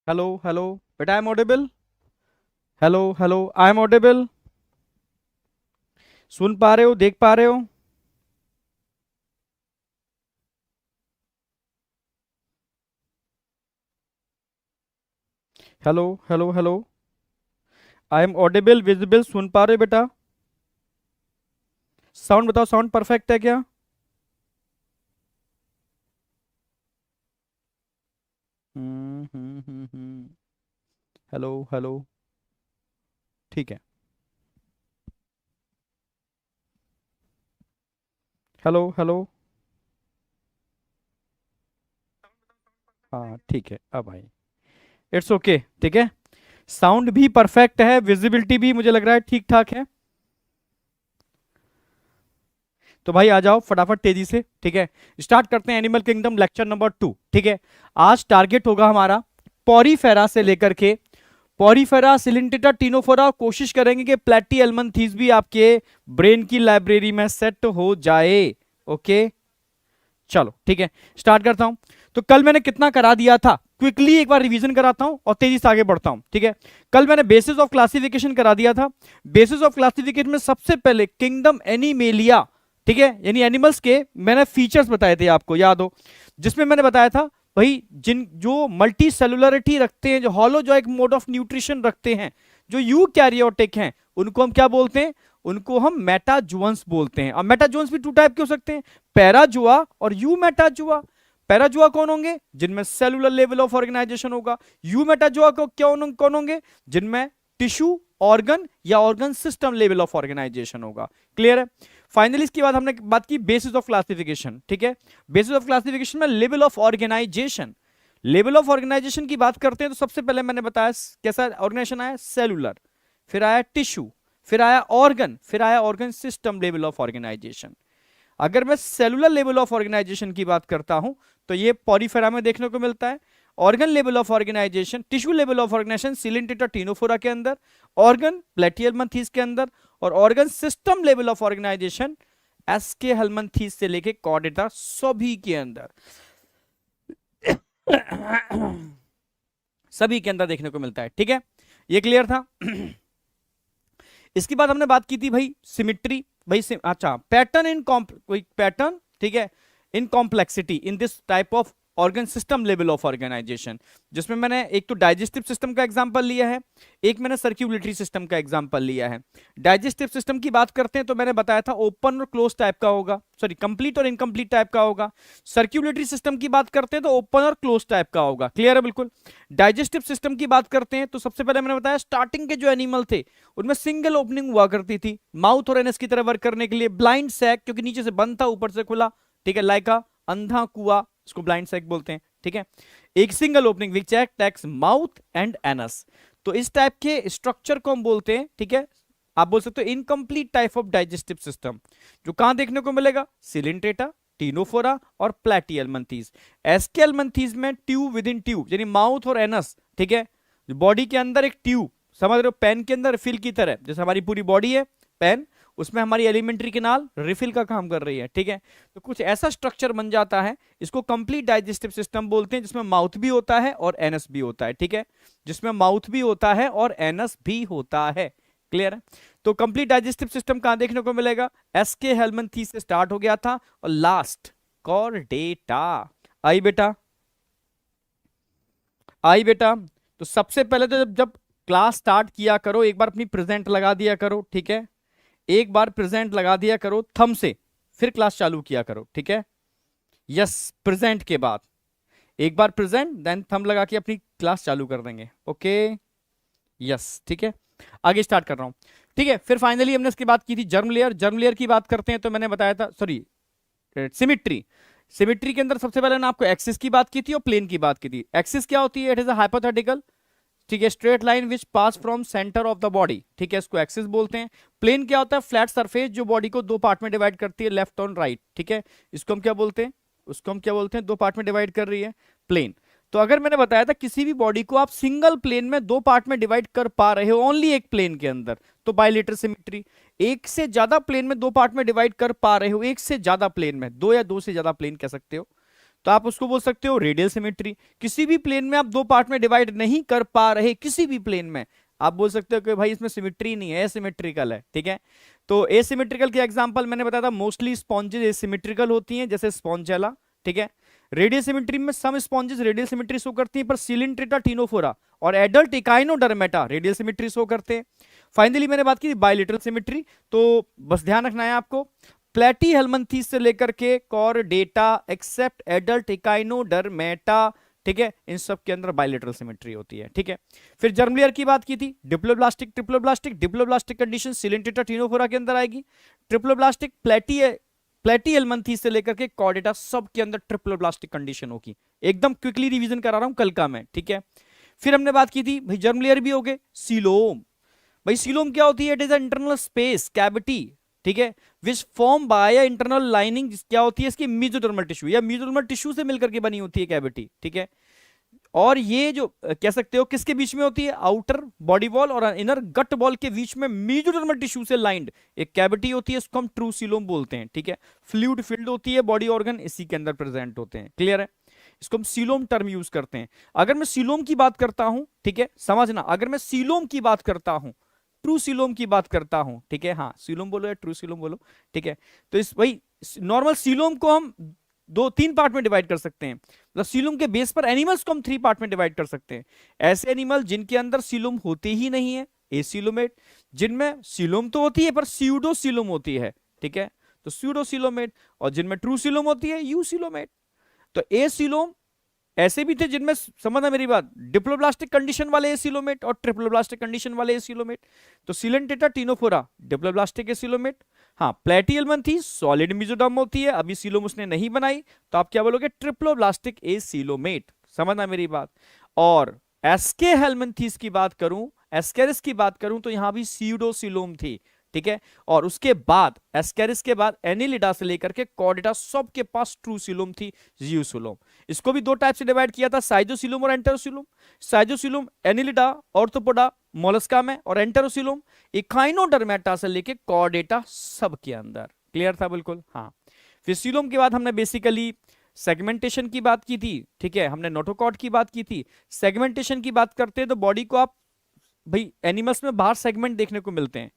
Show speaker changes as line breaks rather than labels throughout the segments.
Hello hello बेटा, I am audible. Hello hello, I am audible. सुन पा रहे हो, देख पा रहे हो? Hello hello hello, I am audible, visible, सुन पा रहे हो बेटा? साउंड बताओ, साउंड परफेक्ट है क्या? हेलो हेलो, ठीक है। हेलो हेलो, हाँ ठीक है, अब आई। इट्स ओके, ठीक है। साउंड भी परफेक्ट है, विजिबिलिटी भी मुझे लग रहा है ठीक ठाक है। तो भाई आ जाओ फटाफट तेजी से, ठीक है। स्टार्ट करते हैं एनिमल किंगडम लेक्चर नंबर 2, ठीक है। आज टारगेट होगा हमारा पॉरीफेरा से लेकर के पॉरीफेरा, सिलिंटेटा, टीनोफोरा। कोशिश करेंगे कि प्लेटी एल्मंथीज भी आपके ब्रेन की लाइब्रेरी में सेट हो जाए। ओके, चलो ठीक है, स्टार्ट करता हूं। तो कल मैंने कितना करा दिया था, क्विकली एक बार रिवीजन कराता हूं और तेजी से आगे बढ़ता हूं, ठीक है। कल मैंने बेसिस ऑफ क्लासिफिकेशन करा दिया था। बेसिस ऑफ क्लासिफिकेशन में सबसे पहले किंगडम एनिमेलिया, ठीक है, यानी एनिमल्स के मैंने फीचर्स बताए थे, आपको याद हो, जिसमें मैंने बताया था भाई जिन जो मल्टी सेलुलरिटी रखते हैं, जो होलोजोइक मोड ऑफ न्यूट्रिशन रखते हैं, जो यू कैरियोटिक हैं, उनको हम क्या बोलते हैं? उनको हम मेटाजुअंस बोलते हैं। और मेटाजुअंस भी टू टाइप के हो सकते हैं, पैराजुआ और यू मेटाजुआ। पैराजुआ कौन होंगे? जिनमें सेलुलर लेवल ऑफ ऑर्गेनाइजेशन होगा। यू मेटाजुआ को कौन होंगे? जिनमें टिश्यू, ऑर्गन या organ system level of organization होगा। क्लियर है? फाइनली इसके बाद हमने बात की बेसिस ऑफ क्लासिफिकेशन, ठीक है। बेसिस ऑफ क्लासिफिकेशन में level of organization, level of organisation की बात करते हैं तो सबसे पहले मैंने बताया कैसा ऑर्गेनाइजेशन आया, सेलुलर, फिर आया टिश्यू, फिर आया ऑर्गन, फिर आया organ system level of organization. अगर मैं सेलुलर लेवल ऑफ ऑर्गेनाइजेशन की बात करता हूं तो ये पॉरीफेरा में देखने को मिलता है। Organ level of organization, tissue level of organization Coelenterata, Ctenophora के अंदर, ऑर्गन प्लेटियलमंथीस के अंदर, और organ system level of organization Aschelminthes से लेके कॉर्डेटा सभी के अंदर सभी के अंदर देखने को मिलता है, ठीक है। ये क्लियर था? इसके बाद हमने बात की थी भाई सिमिट्री, भाई अच्छा पैटर्न इन कोई पैटर्न, ठीक है, in complexity in this type of organ system level of organization, जिसमें मैंने एक तो डाइजेस्टिव सिस्टम का एग्जांपल लिया है, एक मैंने सर्क्यूलेटरी सिस्टम का एग्जांपल लिया है। डाइजेस्टिव सिस्टम की बात करते हैं तो मैंने बताया था ओपन और क्लोज टाइप का होगा, सॉरी कंप्लीट और इनकम्प्लीट टाइप का होगा। सर्क्यूलेटरी सिस्टम की बात करते हैं तो ओपन और क्लोज टाइप का होगा। क्लियर है? बिल्कुल। डाइजेस्टिव सिस्टम की बात करते हैं तो सबसे पहले मैंने बताया स्टार्टिंग के जो एनिमल थे उनमें सिंगल ओपनिंग हुआ करती थी, माउथ और एनस की तरह वर्क करने के लिए। ब्लाइंड सैक, क्योंकि नीचे से बंद था ऊपर से खुला, ठीक है, लाइका अंधा कुआ, इसको ब्लाइंड सैक बोलते हैं, ठीक है। एक single opening which attacks mouth and anus. तो इस टाइप के स्ट्रक्चर को हम बोलते हैं, ठीक है, आप बोल सकते हो incomplete type of digestive system, जो कहां देखने को मिलेगा? सिलिंट्रेटा, टीनोफोरा और प्लेटियलमंथीज। एस्केलमंथीज में ट्यूब विद इन ट्यूब, यानी माउथ और एनस, ठीक है, बॉडी के अंदर एक ट्यूब, समझ रहे हो, पेन के अंदर रिफिल की तरह, जैसे हमारी पूरी बॉडी है पेन, उसमें हमारी एलिमेंट्री केनाल रिफिल का काम कर रही है, ठीक है। तो कुछ ऐसा स्ट्रक्चर बन जाता है, इसको कंप्लीट डाइजेस्टिव सिस्टम बोलते हैं, जिसमें माउथ भी होता है और एनस भी होता है, ठीक है, जिसमें माउथ भी होता है और एनस भी होता है। क्लियर है? तो कंप्लीट डाइजेस्टिव सिस्टम कहां देखने को मिलेगा? एसके हेलमंथी से स्टार्ट हो गया था और लास्ट कॉर्डेटा। आई बेटा? आई बेटा? तो सबसे पहले तो जब क्लास स्टार्ट किया करो एक बार अपनी प्रेजेंट लगा दिया करो, ठीक है, एक बार प्रेजेंट लगा दिया करो थंब से, फिर क्लास चालू किया करो, ठीक है। यस, प्रेजेंट के बाद एक बार प्रेजेंट देन थंब लगा के अपनी क्लास चालू कर देंगे। ओके, यस, ठीक है, आगे स्टार्ट कर रहा हूं, ठीक है। फिर फाइनली हमने इसकी बात की थी जर्म लेयर। जर्म लेयर की बात करते हैं तो मैंने बताया था, सॉरी, सिमिट्री। सिमिट्री के अंदर सबसे पहले मैंने आपको एक्सिस की बात की थी और प्लेन की बात की थी। एक्सिस क्या होती है? इट इज अ हाइपोथेटिकल, ठीक है, straight line which pass from centre of the body, ठीक है, इसको एक्सिस बोलते हैं। प्लेन क्या होता है? फ्लैट सरफेस जो बॉडी को दो पार्ट में डिवाइड करती है, लेफ्ट और राइट, ठीक है, इसको हम क्या बोलते हैं? उसको हम क्या बोलते हैं? दो पार्ट में डिवाइड कर रही है, प्लेन। तो अगर मैंने बताया था किसी भी बॉडी को आप सिंगल प्लेन में दो पार्ट में डिवाइड कर पा रहे हो ओनली एक प्लेन के अंदर, तो बाइलेटरल सिमेट्री। एक से ज्यादा प्लेन में दो पार्ट में डिवाइड कर पा रहे हो, एक से ज्यादा प्लेन में, दो या दो से ज्यादा प्लेन कह सकते हो, तो आप उसको बोल सकते हो रेडियल सिमेट्री। किसी भी प्लेन में आप दो पार्ट में डिवाइड नहीं कर पा रहे, किसी भी प्लेन में, आप बोल सकते हो कि भाई इसमें सिमेट्री नहीं है, एसिमेट्रिकल है, ठीक है। तो एसिमेट्रिकल के एग्जांपल मैंने बताया था, मोस्टली स्पॉन्जेस एसिमेट्रिकल होती हैं, जैसे स्पॉन्जेला, ठीक है। रेडियल सिमेट्री में सम स्पॉन्जेस रेडियल सिमेट्री शो करती हैं, पर सिलिंट्रेटा, टिनोफोरा और adult Echinodermata radial symmetry show करते हैं। फाइनली मैंने बात की बायलेटरल सिमेट्री, तो बस ध्यान रखना है आपको, प्लेटीहेल्मिन्थीस से लेकर के कॉर्डेटा एक्सेप्ट एडल्ट इकाइनोडर्मेटा, ठीक है, इन सब के अंदर बायलेटरल सिमेट्री होती है, ठीक है। फिर जर्म लेयर की बात की थी, diploblastic, triploblastic, diploblastic condition Coelenterata, Ctenophora के अंदर आएगी। ट्रिप्लोब्लास्टिक प्लेटीहेल्मिन्थीस से लेकर के कॉर्डेटा सब के अंदर ट्रिप्लोब्लास्टिक कंडीशन होगी। एकदम क्विकली रिवीजन करा रहा हूं कल का मैं, ठीक है। फिर हमने बात की थी भाई जर्म लेयर भी हो गए, सीलोम। भाई सीलोम क्या होती है? It is internal space cavity, ठीक है, which form by internal lining, क्या होती है इसकी? मेसोडर्मल टिश्यू या मेसोडर्मल टिश्यू से मिलकर के बनी होती है कैविटी, ठीक है। और ये जो कह सकते हो किसके बीच में होती है? आउटर बॉडी वॉल और इनर गट वॉल के बीच में मेसोडर्मल टिश्यू से लाइंड एक कैविटी होती है, इसको हम ट्रू सीलोम बोलते हैं, ठीक है। फ्लूइड फील्ड होती है, बॉडी ऑर्गन इसी के अंदर प्रेजेंट होते हैं, क्लियर है। इसको हम सीलोम टर्म यूज करते हैं। अगर मैं सीलोम की बात करता हूं, ठीक है, समझना, अगर मैं सीलोम की बात करता हूं, ट्रू सीलोम की बात करता हूं, ठीक है, हाँ सीलोम बोलो या ट्रू सीलोम बोलो, ठीक है। तो इस भाई नॉर्मल सीलोम को हम दो तीन पार्ट में डिवाइड कर सकते हैं, मतलब सीलोम के बेस पर एनिमल्स को हम 3 पार्ट में डिवाइड कर सकते हैं। ऐसे एनिमल जिनके अंदर सीलोम होते ही नहीं है, एसीलोमेट, जिनमें सीलोम तो होती है पर स्यूडो सीलोम होती है, ठीक है, तो स्यूडो सीलोमेट, और जिनमें ट्रू सीलोम होती है यूसीलोमेट। तो एसीलोम ऐसे भी थे जिनमें, समझना मेरी बात, डिप्लोब्लास्टिक कंडीशन वाले एसिलोमेट और ट्रिप्लोब्लास्टिक कंडीशन वाले एसिलोमेट। तो सिलेंटेटा, टिनोफोरा डिप्लोब्लास्टिक एसिलोमेट, हाँ प्लेटीहेल्मिन्थीस सॉलिड मेसोडर्म होती है, अभी सीलोम उसने नहीं बनाई, तो आप क्या बोलोगे? ट्रिप्लोब्लास्टिक एसिलोमेट, समझना मेरी बात। और एस्के हेल्मिन्थीस की बात करूं, एस्केरिस की बात करूं, तो यहां भी सीडोसिलोम थी, ठीक है। और उसके बाद एस्केरिस के बाद एनिलिडा से लेकर के कॉर्डेटा सब के पास ट्रू सीलोम थी, यूसिलोम। इसको भी 2 टाइप से डिवाइड किया था, साइजोसिलोम और एंटेरोसिलोम। साइजोसिलोम एनिलिडा, ऑर्थोपोडा, मोलस्का में, और एंटेरोसिलोम इकाइनोडर्मेटा से लेके कॉर्डेटा सब के अंदर, क्लियर था बिल्कुल, हाँ। फिर सीलोम के बाद हमने बेसिकली सेगमेंटेशन की बात की थी, ठीक है, हमने नोटोकॉर्ड की बात की थी। सेगमेंटेशन की बात करते हैं तो बॉडी को आप भाई एनिमल्स में बाहर सेगमेंट देखने को मिलते हैं,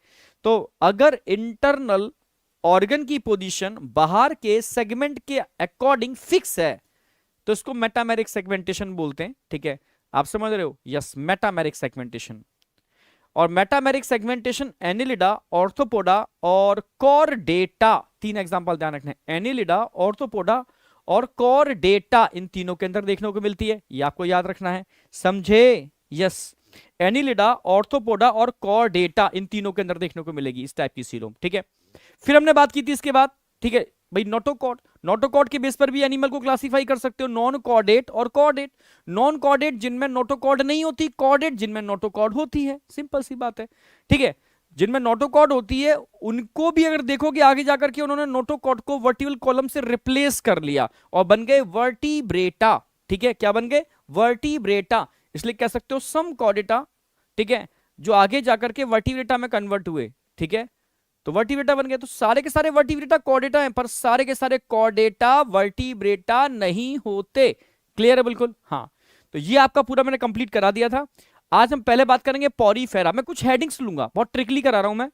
तो अगर इंटरनल ऑर्गन की पोजीशन बाहर के सेगमेंट के अकॉर्डिंग फिक्स है तो इसको मेटामेरिक सेगमेंटेशन बोलते हैं, ठीक है, आप समझ रहे हो? Yes, metameric segmentation. और मेटामेरिक सेगमेंटेशन एनिलिडा, ऑर्थोपोडा और कॉर्डेटा, 3 एग्जांपल ध्यान रखना है, एनिलिडा, ऑर्थोपोडा और कॉर्डेटा, इन तीनों के अंदर देखने को मिलती है, ये आपको याद रखना है, समझे? यस, एनिलिडा, ऑर्थोपोडा और कॉर्डेटा, इन तीनों के अंदर देखने को मिलेगी इस टाइप की सीलोम, ठीक है। फिर हमने बात की थी इसके बाद, ठीक है भाई, नोटोकॉर्ड। नोटोकॉर्ड के बेस पर भी एनिमल को क्लासिफाई कर सकते हो, नॉन कॉर्डेट और कॉर्डेट। नॉन कॉर्डेट जिनमें नोटोकॉर्ड नहीं होती, कॉर्डेट जिनमें नोटोकॉर्ड होती है, सिंपल सी बात है, ठीक है। जिनमें नोटोकॉर्ड होती है उनको भी अगर देखोगे आगे जाकर के उन्होंने नोटोकॉर्ड को वर्टिकल कॉलम से रिप्लेस कर लिया और बन गए वर्टिब्रेटा, ठीक है, क्या बन गए? वर्टिब्रेटा। इसलिए कह सकते हो सम कॉर्डेटा, ठीक है, जो आगे जाकर के वर्टिब्रेटा में कन्वर्ट हुए, ठीक है, तो वर्टिब्रेटा बन गए। तो सारे के सारे वर्टिब्रेटा कॉर्डेटा हैं, पर सारे के सारे कॉर्डेटा वर्टिब्रेटा नहीं होते, क्लियर है बिल्कुल, हाँ। तो ये आपका पूरा मैंने कंप्लीट करा दिया था। आज हम पहले बात करेंगे पॉरीफेरा। मैं कुछ हेडिंग्स लूंगा, बहुत ट्रिकली करा रहा हूं मैं,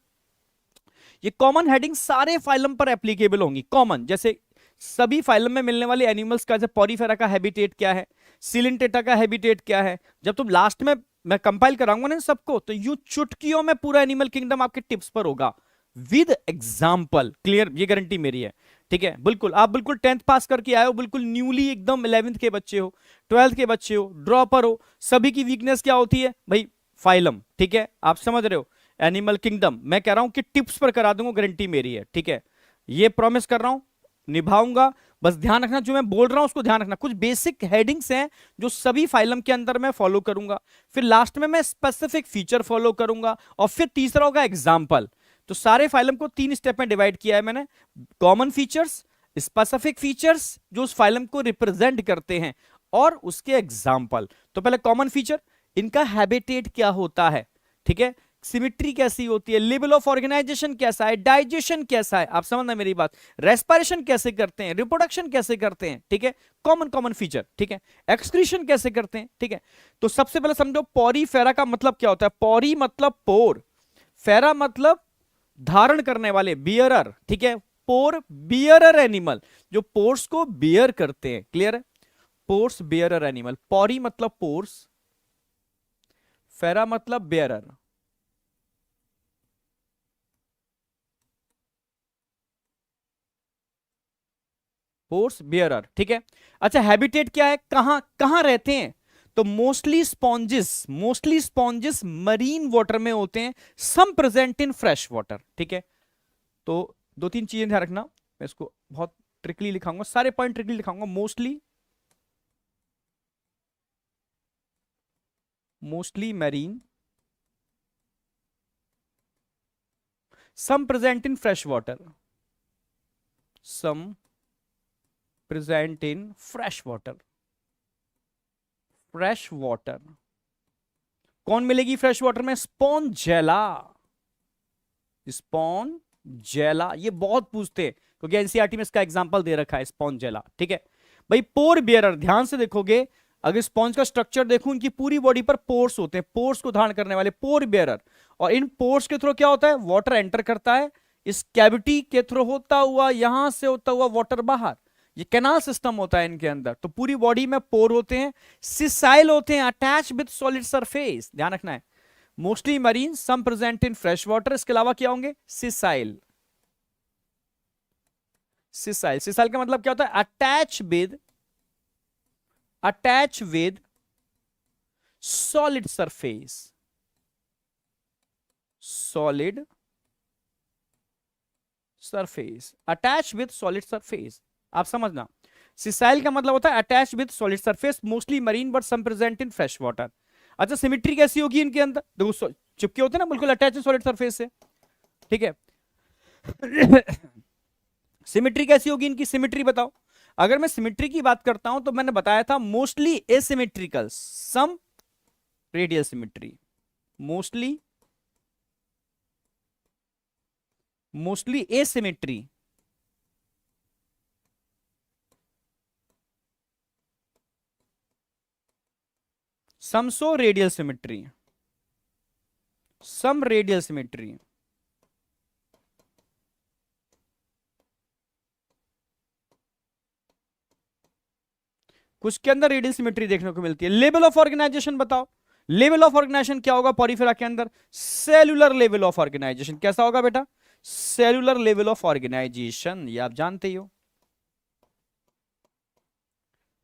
ये कॉमन हेडिंग सारे फाइलम पर एप्लीकेबल होंगी, कॉमन, जैसे सभी फाइलम में मिलने वाले एनिमल्स का, जैसे पॉरीफेरा का हैबिटेट क्या है, सिलिंटेटा का हैबिटेट क्या है, जब तुम लास्ट में मैं कंपाइल कराऊंगा ना सबको, तो यूं चुटकियों में पूरा एनिमल किंगडम आपके टिप्स पर होगा विद एग्जाम्पल, क्लियर, ये गारंटी मेरी है, ठीक है। बिल्कुल आप बिल्कुल 10th पास करके आए हो, बिल्कुल न्यूली एकदम 11th के बच्चे हो, 12th के बच्चे हो, ड्रॉपर हो, सभी की वीकनेस क्या होती है भाई? फाइलम, ठीक है, आप समझ रहे हो, एनिमल किंगडम। मैं कह रहा हूं कि टिप्स पर करा दूंगा, गारंटी मेरी है, ठीक है, ये प्रॉमिस कर रहा हूं, निभाऊंगा। बस ध्यान रखना, जो मैं बोल रहा हूं उसको ध्यान रखना। कुछ बेसिक हेडिंग्स हैं जो सभी फाइलम के अंदर मैं फॉलो करूंगा, फिर लास्ट में मैं स्पेसिफिक फीचर फॉलो करूंगा, और फिर तीसरा होगा एग्जाम्पल। तो सारे फाइलम को 3 स्टेप में डिवाइड किया है मैंने, कॉमन फीचर्स, स्पेसिफिक फीचर्स जो उस फाइलम को रिप्रेजेंट करते हैं, और उसके एग्जाम्पल। तो पहले कॉमन फीचर, इनका हैबिटेट क्या होता है, ठीक है, सिमिट्री कैसी होती है, लेवल ऑफ ऑर्गेनाइजेशन कैसा है, डाइजेशन कैसा है, आप समझना मेरी बात, रेस्पिरेशन कैसे करते हैं, रिप्रोडक्शन कैसे करते हैं, ठीक है, कॉमन कॉमन फीचर, ठीक है, एक्सक्रीशन कैसे करते हैं, ठीक है। तो सबसे पहले समझो पॉरीफेरा का मतलब क्या होता है। पॉरी मतलब पोर, फेरा मतलब धारण करने वाले, बियरर, ठीक है, पोर बियरर एनिमल, जो पोर्स को बियर करते हैं, क्लियर है, पोर्स बियरर एनिमल। पॉरी मतलब पोर्स, फेरा मतलब बियरर। पोर्स बियरर, ठीक है। अच्छा हैबिटेट क्या है, कहां कहां रहते हैं, तो मोस्टली स्पॉन्जिस मरीन वाटर में होते हैं, सम प्रेजेंट इन फ्रेश वाटर, ठीक है। तो दो तीन चीजें ध्यान रखना, मैं इसको बहुत ट्रिकली लिखाऊंगा, सारे पॉइंट ट्रिकली लिखाऊंगा। Mostly marine, some present in fresh water, some present in fresh water, fresh water. कौन मिलेगी फ्रेश वाटर में, स्पॉन्जेला, स्पॉन्जेला, ये बहुत पूछते हैं क्योंकि एनसीईआरटी में इसका एग्जांपल दे रखा है, स्पॉन्जेला, ठीक है भाई। पोर बियरर, ध्यान से देखोगे, अगर स्पॉन्ज का स्ट्रक्चर देखो, उनकी पूरी बॉडी पर पोर्स होते हैं, पोर्स को धारण करने वाले, पोर बियरर। और इन पोर्स के थ्रू क्या होता है, वाटर एंटर करता है, इस कैविटी के थ्रू होता हुआ, यहां से होता हुआ वाटर बाहर, ये कैनाल सिस्टम होता है इनके अंदर। तो पूरी बॉडी में पोर होते हैं, सिसाइल होते हैं, अटैच विद सॉलिड सरफेस, ध्यान रखना है। Mostly marine, some present in fresh water, इसके अलावा क्या होंगे, सिसाइल। सिसाइल, सिसाइल का मतलब क्या होता है, attach with solid surface, solid surface, attach with solid surface, आप समझना। सिसाइल का मतलब होता है attach with solid surface, mostly marine but some present in fresh water. अच्छा सिमिट्री कैसी होगी इनके अंदर, देखो चिपके होते हैं ना बिल्कुल अटैच सॉलिड सरफेस से, ठीक है। सिमिट्री कैसी होगी इनकी, सिमिट्री बताओ। अगर मैं सिमिट्री की बात करता हूं तो मैंने बताया था मोस्टली एसिमेट्रिकल, सम रेडियल सिमिट्री, मोस्टली एसिमेट्री, सम रेडियल सिमिट्री, सम रेडियल सिमिट्री। कुछ के अंदर रेडियल सिमेट्री देखने को मिलती है। लेवल ऑफ ऑर्गेनाइजेशन बताओ, लेवल ऑफ ऑर्गेनाइजेशन क्या होगा पॉरीफेरा के अंदर, सेलुलर लेवल ऑफ ऑर्गेनाइजेशन। कैसा होगा बेटा, सेलुलर लेवल ऑफ ऑर्गेनाइजेशन, ये आप जानते ही हो,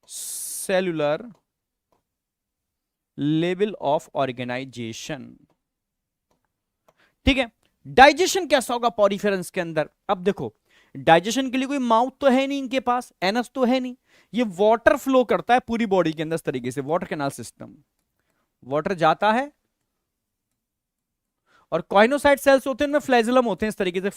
सेलुलर लेवल ऑफ ऑर्गेनाइजेशन, ठीक है। डाइजेशन कैसा होगा पॉरीफेरंस के अंदर, अब देखो डाइजेशन के लिए कोई माउथ तो है नहीं इनके पास, एनस तो है नहीं, ये वाटर फ्लो करता है पूरी बॉडी के अंदर इस तरीके से, वाटर कैनाल सिस्टम, वाटर जाता है और कॉइनोसाइट सेल्स होते हैं, उनमें फ्लैजलम होते हैं इस तरीके से,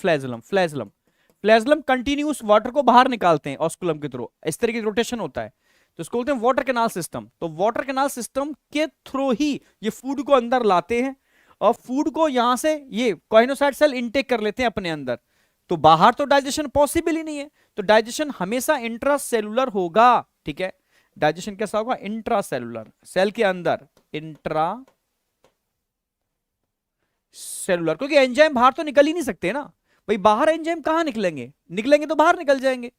फ्लैजलम कंटिन्यूस वाटर को बाहर निकालते हैं ऑस्कुलम के थ्रू, इस तरीके से रोटेशन होता है, तो इसको बोलते हैं वाटर कैनाल सिस्टम। तो वाटर कैनाल सिस्टम के थ्रू ही ये फूड को अंदर लाते हैं और फूड को यहां से ये कॉइनोसाइट सेल इनटेक कर लेते हैं अपने अंदर। तो बाहर तो डाइजेशन पॉसिबल ही नहीं है, तो डाइजेशन हमेशा इंट्रासेलुलर होगा, ठीक है। डाइजेशन कैसा होगा, इंट्रासेलुलर, सेल के अंदर, इंट्रा सेलुलर, क्योंकि एंजाइम बाहर तो निकल ही नहीं सकते ना भाई, बाहर एंजाइम कहां निकलेंगे, निकलेंगे तो बाहर निकल जाएंगे।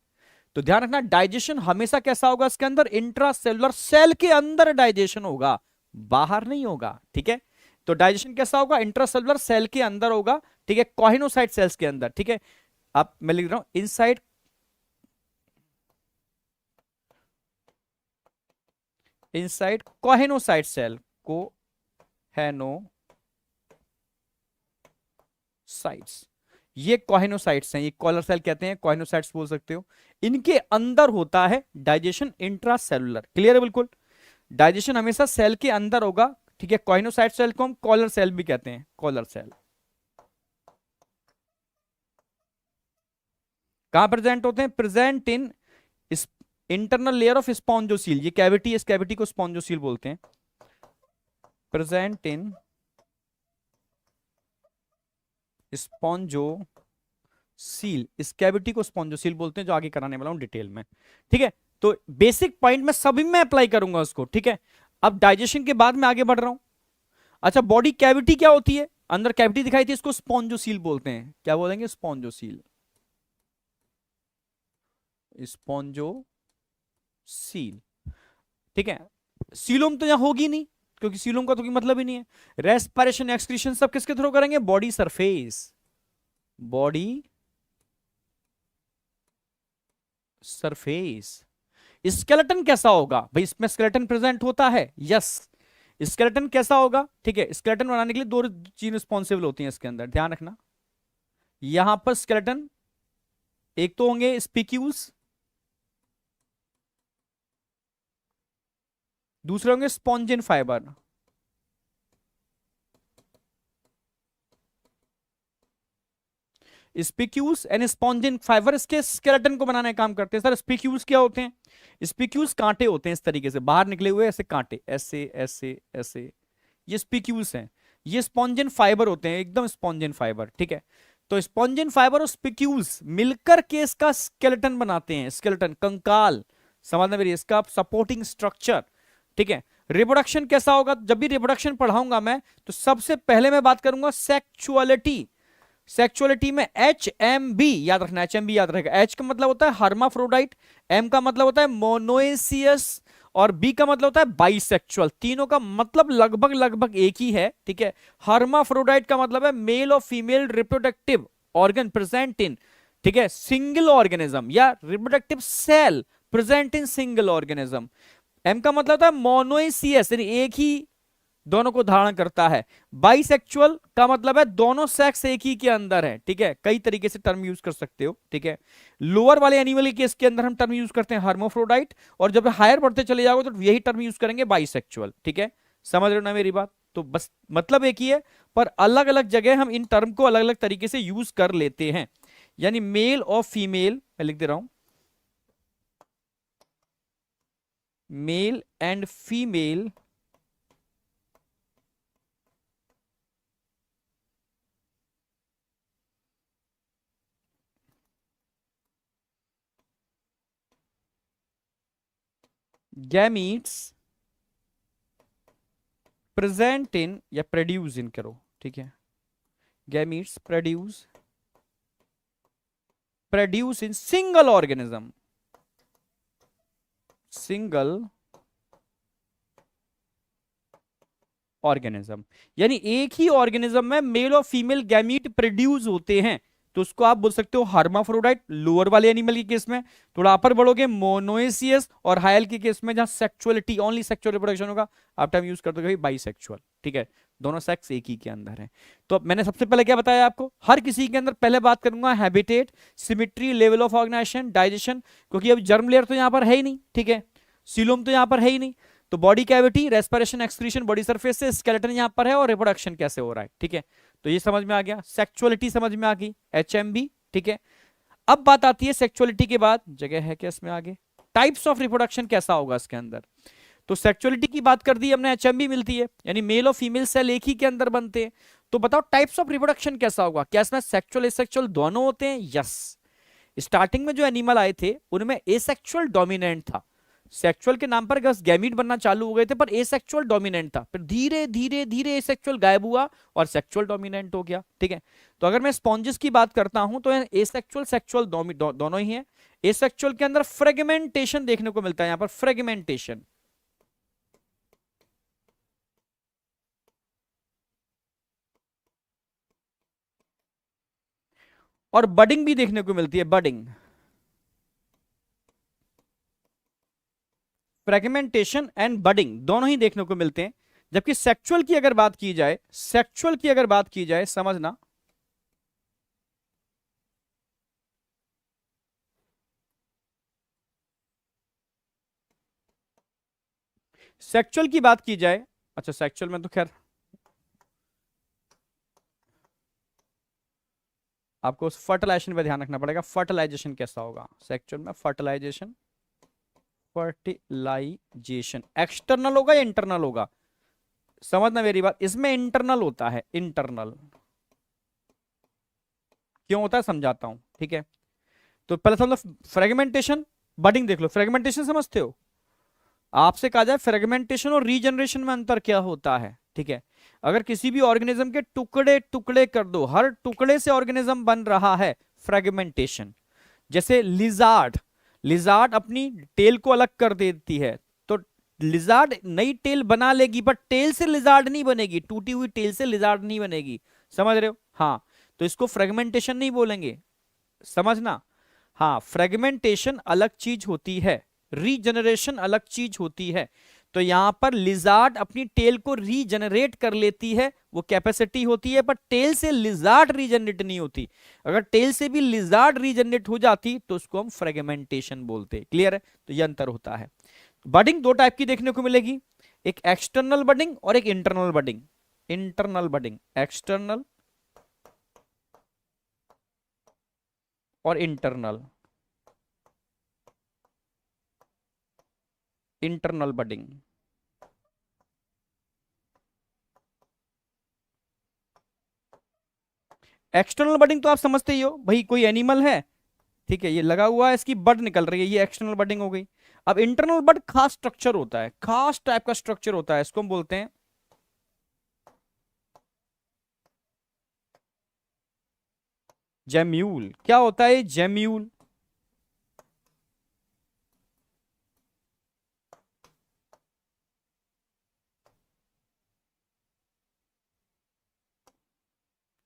तो ध्यान रखना डाइजेशन हमेशा कैसा होगा इसके अंदर, इंट्रासेलुलर, सेल के अंदर डाइजेशन होगा, बाहर नहीं होगा, ठीक है। तो डाइजेशन कैसा होगा, इंट्रासेलुलर, सेल के अंदर होगा, ठीक है, कॉइनोसाइट सेल्स के अंदर, ठीक है। अब मैं लिख रहा हूं इनसाइड कॉहेनोसाइट सेल, कोहेनोसाइट्स, ये कॉहेनोसाइट्स हैं, ये कॉलर सेल कहते हैं, कॉहेनोसाइट्स बोल सकते हो। इनके अंदर होता है डाइजेशन इंट्रासेलुलर, क्लियर है बिल्कुल। डाइजेशन हमेशा सेल के अंदर होगा, ठीक है। कॉइनोसाइट सेल को हम कॉलर सेल भी कहते हैं, कॉलर सेल। कहां प्रेजेंट होते हैं, present in internal layer of spongocoel, ये कैविटी, इस कैविटी को स्पॉन्जोसील बोलते हैं, प्रेजेंट इन स्पॉन्जो सील, इस कैविटी को स्पॉन्जो सील बोलते हैं, जो आगे कराने वाला हूं डिटेल में, ठीक है। तो बेसिक पॉइंट में सभी में अप्लाई करूंगा उसको, ठीक है। अब डाइजेशन के बाद मैं आगे बढ़ रहा हूं। अच्छा, बॉडी कैविटी क्या होती है, अंदर कैविटी दिखाई थी, इसको स्पॉन्जो सील बोलते हैं। क्या बोलेंगे? स्पॉन्जो सील, स्पॉन्जो सील, ठीक है। सीलोम तो यहां होगी नहीं, क्योंकि सीलोम का तो कोई मतलब ही नहीं है। रेस्पिरेशन एक्सक्रीशन सब किसके थ्रू करेंगे? Body surface, body surface. Skeleton कैसा होगा भाई? इसमें स्केलेटन प्रेजेंट होता है, यस। स्केलेटन कैसा होगा? ठीक है, स्केलेटन बनाने के लिए दो चीज रिस्पॉन्सिबल होती हैं इसके अंदर, ध्यान रखना। यहां पर स्केलेटन, एक तो होंगे स्पिक्यूल्स, दूसरे होंगे spongin fibre. Spicules and spongin fibre इसके स्केलेटन को बनाने का काम करते हैं। सर स्पिक्यूल्स क्या होते हैं? स्पिक्यूल्स कांटे होते हैं, इस तरीके से बाहर निकले हुए ऐसे कांटे, ऐसे ऐसे ऐसे, ये स्पिक्यूल्स हैं। ये स्पॉन्जिन फाइबर होते हैं, एकदम स्पॉन्जिन फाइबर, ठीक है। तो स्पॉन्जिन फाइबर और स्पिक्यूल्स मिलकर के इसका स्केलेटन बनाते हैं, स्केलेटन, कंकाल, समझना मेरी, इसका सपोर्टिंग स्ट्रक्चर, ठीक है। रिप्रोडक्शन कैसा होगा? जब भी रिप्रोडक्शन पढ़ाऊंगा मैं, तो सबसे पहले मैं बात करूंगा सेक्सुअलिटी। सेक्सुअलिटी में HMB याद रखना, HMB याद रखेगा। H का मतलब होता है हर्माफ्रोडाइट, M का मतलब होता है मोनोएसियस, और B का मतलब होता है बाइसेक्सुअल। तीनों का मतलब लगभग लगभग एक ही है, ठीक है। हर्माफ्रोडाइट का मतलब है मेल और female reproductive organ present in, ठीक है, सिंगल ऑर्गेनिज्म, या reproductive cell present in single organism. M का मतलब होता है मोनोएसियस, यानी एक ही दोनों को धारण करता है। बाइसेक्सुअल का मतलब है दोनों सेक्स एक ही के अंदर है, ठीक है। कई तरीके से टर्म यूज कर सकते हो, ठीक है। लोअर वाले एनिमल के केस के अंदर हम टर्म यूज करते हैं हर्माफ्रोडाइट, और जब हायर बढ़ते चले जाओगे तो यही टर्म यूज करेंगे बाइसेक्सुअल, ठीक है। समझ रहे हो ना मेरी बात? तो बस मतलब एक ही है, पर अलग अलग जगह हम इन टर्म को अलग अलग तरीके से यूज कर लेते हैं। यानी मेल और फीमेल, मैं लिख दे रहा हूं, male and female gametes present in, या प्रोड्यूस इन करो, ठीक है। Gametes produce in single organism, single organism, यानी एक ही ऑर्गेनिज्म में मेल और फीमेल गैमीट प्रोड्यूस होते हैं। तो उसको आप बोल सकते हो हर्माफ्रोडाइट लोअर वाले एनिमल के केस में, थोड़ा अपर बढ़ोगे मोनोएसियस, और हायल के केस में जहां सेक्सुअलिटी ओनली सेक्सुअल रिप्रोडक्शन होगा, आप टाइम यूज करते हो बाइसेक्सुअल, ठीक है। दोनों सेक्स एक ही के अंदर है। तो अब मैंने सबसे पहले क्या बताया आपको, हर किसी के अंदर पहले बात करूंगा habitat, symmetry, level of organization, digestion, क्योंकि अब जर्म लेयर तो यहां पर है ही नहीं, ठीक है। सीलोम तो यहां पर है ही नहीं। तो body cavity, respiration excretion body surface से, स्केलेटन यहां पर है, और रिप्रोडक्शन कैसे हो रहा है, ठीक है। तो ये समझ में आ गया, सेक्सुअलिटी समझ में आ गई, HMB, ठीक है। अब बात आती है सेक्सुअलिटी के बाद, जगह है क्या इसमें आगे, टाइप्स ऑफ रिप्रोडक्शन कैसा होगा इसके अंदर। तो सेक्सुअलिटी की बात कर दी हमने, HMB मिलती है, यानी मेल और फीमेल सेल एक ही के अंदर बनते हैं। तो बताओ टाइप्स ऑफ रिप्रोडक्शन कैसा होगा, क्या इसमें सेक्सुअल एसेक्सुअल दोनों होते हैं? यस। स्टार्टिंग में जो एनिमल आए थे उनमें एसेक्सुअल डोमिनेंट था, सेक्सुअल के नाम पर बस गैमीट बनना चालू हो गए थे, पर एसेक्सुअल डोमिनेंट था। फिर धीरे धीरे धीरे एसेक्सुअल गायब हुआ और सेक्सुअल डोमिनेंट हो गया, ठीक है। तो अगर मैं स्पॉन्जेस की बात करता हूं तो एसेक्सुअल सेक्सुअल दोनों ही है। एसेक्सुअल के अंदर फ्रेगमेंटेशन देखने को मिलता है, यहां पर फ्रेगमेंटेशन, और बडिंग भी देखने को मिलती है, बडिंग, फ्रेगमेंटेशन एंड बडिंग दोनों ही देखने को मिलते हैं। जबकि सेक्सुअल की अगर बात की जाए, सेक्सुअल की अगर बात की जाए, समझना, सेक्सुअल की बात की जाए, अच्छा सेक्सुअल में तो खैर आपको फर्टिलाइजेशन पे ध्यान रखना पड़ेगा, फर्टिलाइजेशन कैसा होगा सेक्सुअल में, फर्टिलाइजेशन, फर्टिलाइजेशन एक्सटर्नल होगा या इंटरनल होगा? समझना मेरी बात, इसमें इंटरनल होता है, इंटरनल, क्यों होता है समझाता हूं, ठीक है। तो पहले समझ लो फ्रेगमेंटेशन, बडिंग देख लो। फ्रेगमेंटेशन समझते हो? आपसे कहा जाए फ्रेगमेंटेशन और रीजनरेशन में अंतर क्या होता है, ठीक है। अगर किसी भी ऑर्गेनिज्म के टुकड़े टुकड़े कर दो, हर टुकड़े से ऑर्गेनिज्म बन रहा है, फ्रेगमेंटेशन। जैसे लिजार्ड, लिजार्ड अपनी टेल को अलग कर देती है, तो लिजार्ड नई टेल बना लेगी, बट टेल से लिजार्ड नहीं बनेगी, टूटी हुई टेल से लिजार्ड नहीं बनेगी, समझ रहे हो? हाँ, तो इसको फ्रेगमेंटेशन नहीं बोलेंगे, समझना। हाँ, फ्रेगमेंटेशन अलग चीज होती है, रीजनरेशन अलग चीज होती है। तो यहां पर लिजार्ड अपनी टेल को रीजनरेट कर लेती है, वो कैपेसिटी होती है, पर टेल से लिजार्ड रीजनरेट नहीं होती। अगर टेल से भी लिजार्ड रीजनरेट हो जाती तो उसको हम फ्रेगमेंटेशन बोलते। क्लियर है? तो ये अंतर होता है। बडिंग दो टाइप की देखने को मिलेगी, एक एक्सटर्नल बडिंग और एक internal budding. Internal budding, external और internal. Internal budding, external budding तो आप समझते ही हो भाई, कोई एनिमल है, ठीक है, ये लगा हुआ है, इसकी बड निकल रही है, ये एक्सटर्नल बडिंग हो गई। अब इंटरनल बड खास स्ट्रक्चर होता है, खास टाइप का स्ट्रक्चर होता है, इसको हम बोलते हैं जेम्यूल। क्या होता है जेम्यूल?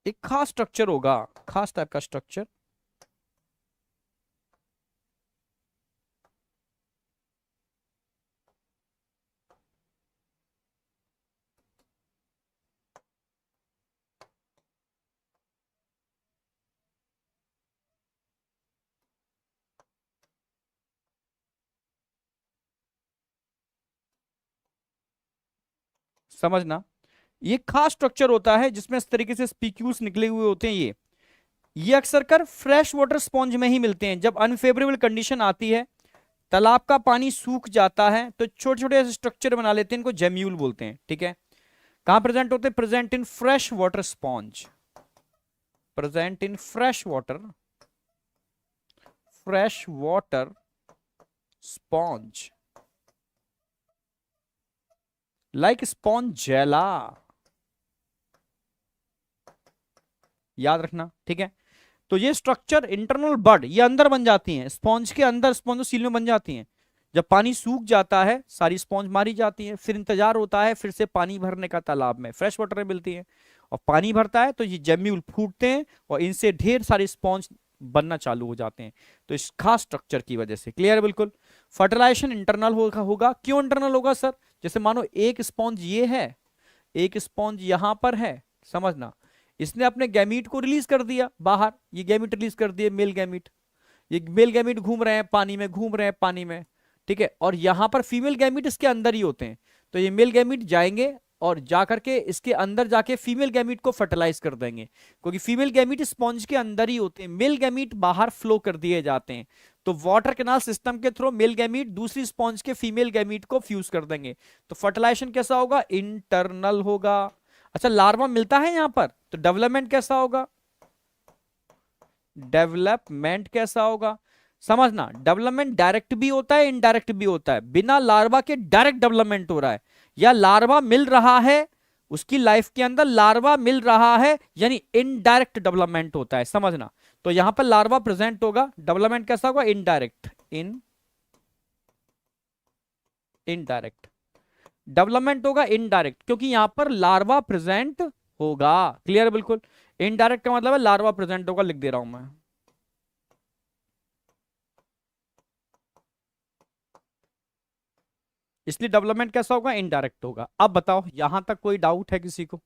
एक खास स्ट्रक्चर होगा, खास टाइप का स्ट्रक्चर। समझना, ये खास स्ट्रक्चर होता है जिसमें इस तरीके से स्पीक्यूल्स निकले हुए होते हैं। ये अक्सर कर फ्रेश वाटर स्पॉन्ज में ही मिलते हैं। जब अनफेवरेबल कंडीशन आती है, तालाब का पानी सूख जाता है, तो छोटे छोटे ऐसे स्ट्रक्चर बना लेते हैं, इनको जेम्यूल बोलते हैं, ठीक है। कहां प्रेजेंट होते हैं? Present in fresh water sponge, present in fresh water, fresh water sponge, like sponge जेला, याद रखना, ठीक है। तो ये स्ट्रक्चर इंटरनल बड, ये अंदर बन जाती हैं, स्पॉन्ज के अंदर, स्पॉन्जोसील में बन जाती हैं। जब पानी सूख जाता है, सारी स्पॉन्ज मारी जाती है, फिर इंतजार होता है फिर से पानी भरने का, तालाब में फ्रेश वाटर में मिलती है, और पानी भरता है तो ये जेम्यूल फूटते हैं और इनसे ढेर सारी स्पॉन्ज बनना चालू हो जाते हैं। तो इस खास स्ट्रक्चर की वजह से। क्लियर है? बिल्कुल। फर्टिलाइजेशन इंटरनल होगा। क्यों इंटरनल होगा सर? जैसे मानो एक स्पॉन्ज ये है, एक स्पॉन्ज यहां पर है, समझना, इसने अपने गैमीट को रिलीज कर दिया बाहर, ये गैमीट रिलीज कर दिए, मेल गैमीट, ये मेल गैमीट घूम रहे हैं पानी में, घूम रहे हैं पानी में, ठीक है, और यहां पर फीमेल गैमीट इसके अंदर ही होते हैं। तो ये मेल गैमीट जाएंगे और जाकर के इसके अंदर जाके फीमेल गैमीट को फर्टिलाइज कर देंगे, क्योंकि फीमेल गैमीट स्पॉन्ज के अंदर ही होते हैं, मेल गैमीट बाहर फ्लो कर दिए जाते हैं। तो वाटर कैनाल सिस्टम के थ्रू मेल गैमीट दूसरी स्पॉन्ज के फीमेल गैमीट को फ्यूज कर देंगे। तो फर्टिलाइजेशन कैसा होगा? इंटरनल होगा। अच्छा, लार्वा मिलता है यहां पर, तो डेवलपमेंट कैसा होगा? डेवलपमेंट कैसा होगा? समझना, डेवलपमेंट डायरेक्ट भी होता है, इनडायरेक्ट भी होता है। बिना लार्वा के डायरेक्ट डेवलपमेंट हो रहा है, या लार्वा मिल रहा है, उसकी लाइफ के अंदर लार्वा मिल रहा है, यानी इनडायरेक्ट डेवलपमेंट होता है, समझना। तो यहां पर लार्वा प्रेजेंट होगा, डेवलपमेंट कैसा होगा? इनडायरेक्ट, इनडायरेक्ट डेवलपमेंट होगा, इनडायरेक्ट, क्योंकि यहां पर लार्वा प्रेजेंट होगा। क्लियर? बिल्कुल। इनडायरेक्ट का मतलब है लार्वा प्रेजेंट होगा, लिख दे रहा हूं मैं। इसलिए डेवलपमेंट कैसा होगा? इनडायरेक्ट होगा। अब बताओ, यहां तक कोई डाउट है किसी को?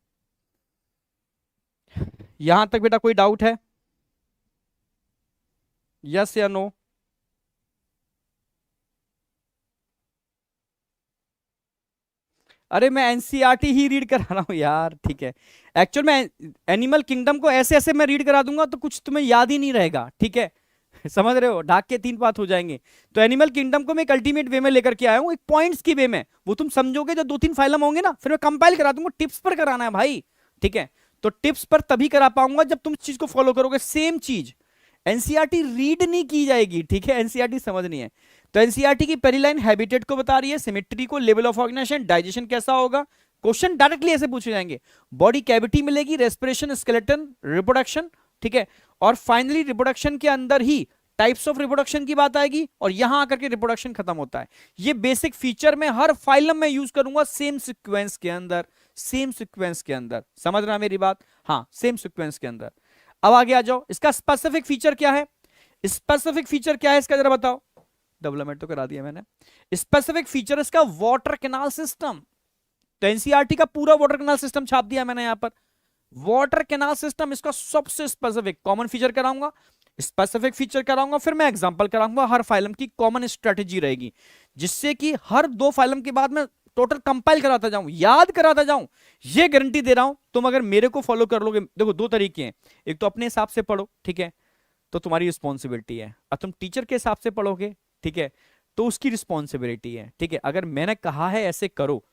यहां तक बेटा कोई डाउट है? यस या नो? अरे मैं एनसीईआरटी ही रीड करा रहा हूं यार, ठीक है। एक्चुअल में एनिमल किंगडम को ऐसे ऐसे मैं रीड करा दूंगा तो कुछ तुम्हें याद ही नहीं रहेगा, ठीक है। समझ रहे हो? ढाक के तीन बात हो जाएंगे। तो एनिमल किंगडम को मैं एक अल्टीमेट वे में लेकर के आया हूं, एक पॉइंट्स की वे में, वो तुम समझोगे। जब दो तीन फाइलम होंगे ना, फिर मैं कंपाइल करा दूंगा, टिप्स पर कराना है भाई, ठीक है। तो टिप्स पर तभी करा पाऊंगा जब तुम इस चीज को फॉलो करोगे। सेम चीज एनसीईआरटी रीड नहीं की जाएगी, ठीक है, एनसीईआरटी समझनी है। तो एनसीईआरटी की पहली लाइन हैबिटेट को बता रही है, सिमेट्री को, लेवल ऑफ ऑर्गेनाइजेशन, डाइजेशन कैसा होगा, क्वेश्चन डायरेक्टली ऐसे पूछे जाएंगे। बॉडी कैविटी मिलेगी, रेस्पिरेशन, स्केलेटन, रिप्रोडक्शन, ठीक है, और फाइनली रिप्रोडक्शन के अंदर ही टाइप्स ऑफ रिप्रोडक्शन की बात आएगी और यहां आकर के रिप्रोडक्शन खत्म होता है। ये बेसिक फीचर में हर फाइलम में यूज करूंगा सेम सीक्वेंस के अंदर, सेम सीक्वेंस के अंदर, समझ रहा मेरी बात? हाँ, सेम सीक्वेंस के अंदर। अब आगे आ जाओ, इसका स्पेसिफिक फीचर क्या है? स्पेसिफिक फीचर क्या है इसका जरा बताओ। डेवलपमेंट तो करा दिया मैंने। स्पेसिफिक फीचर इसका वाटर कैनाल सिस्टम। तो एनसीईआरटी का पूरा वाटर कैनाल सिस्टम छाप दिया मैंने यहां पर। वाटर कैनाल सिस्टम इसका सबसे स्पेसिफिक कॉमन फीचर कराऊंगा, स्पेसिफिक फीचर कराऊंगा, फिर मैं एग्जांपल कराऊंगा। हर फाइलम की कॉमन स्ट्रेटेजी रहेगी, जिससे कि हर 2 फाइलम के बाद में टोटल कंपाइल कराता जाऊं, याद कराता जाऊं। ये गारंटी दे रहा हूं, तुम अगर मेरे को फॉलो कर लोगे। देखो 2 तरीके हैं, एक तो अपने हिसाब से पढ़ो, ठीक है, तो तुम्हारी रिस्पॉन्सिबिलिटी है, और तुम टीचर के हिसाब से पढ़ोगे, ठीक है, तो उसकी रिस्पॉन्सिबिलिटी है, ठीक है। अगर मैंने कहा है ऐसे करो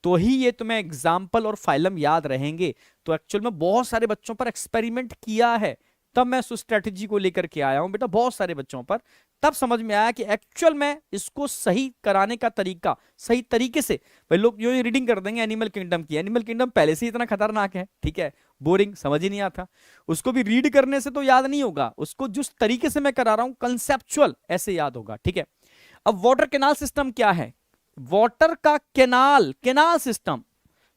तो ही ये तुम्हें एग्जाम्पल और फाइलम याद रहेंगे। तो एक्चुअल में बहुत सारे बच्चों पर एक्सपेरिमेंट किया है, तब मैं उस स्ट्रेटेजी को लेकर के आया हूं बेटा, बहुत सारे बच्चों पर। तब समझ में आया कि एक्चुअल में इसको सही कराने का तरीका, सही तरीके से। भाई लोग जो रीडिंग कर देंगे एनिमल किंगडम की, एनिमल किंगडम पहले से ही इतना खतरनाक है, ठीक है, बोरिंग, समझ ही नहीं आता। उसको भी रीड करने से तो याद नहीं होगा, उसको जिस तरीके से मैं करा रहा हूं कंसेप्चुअल, ऐसे याद होगा, ठीक है। अब वाटर कैनाल सिस्टम क्या है? वाटर का कैनाल सिस्टम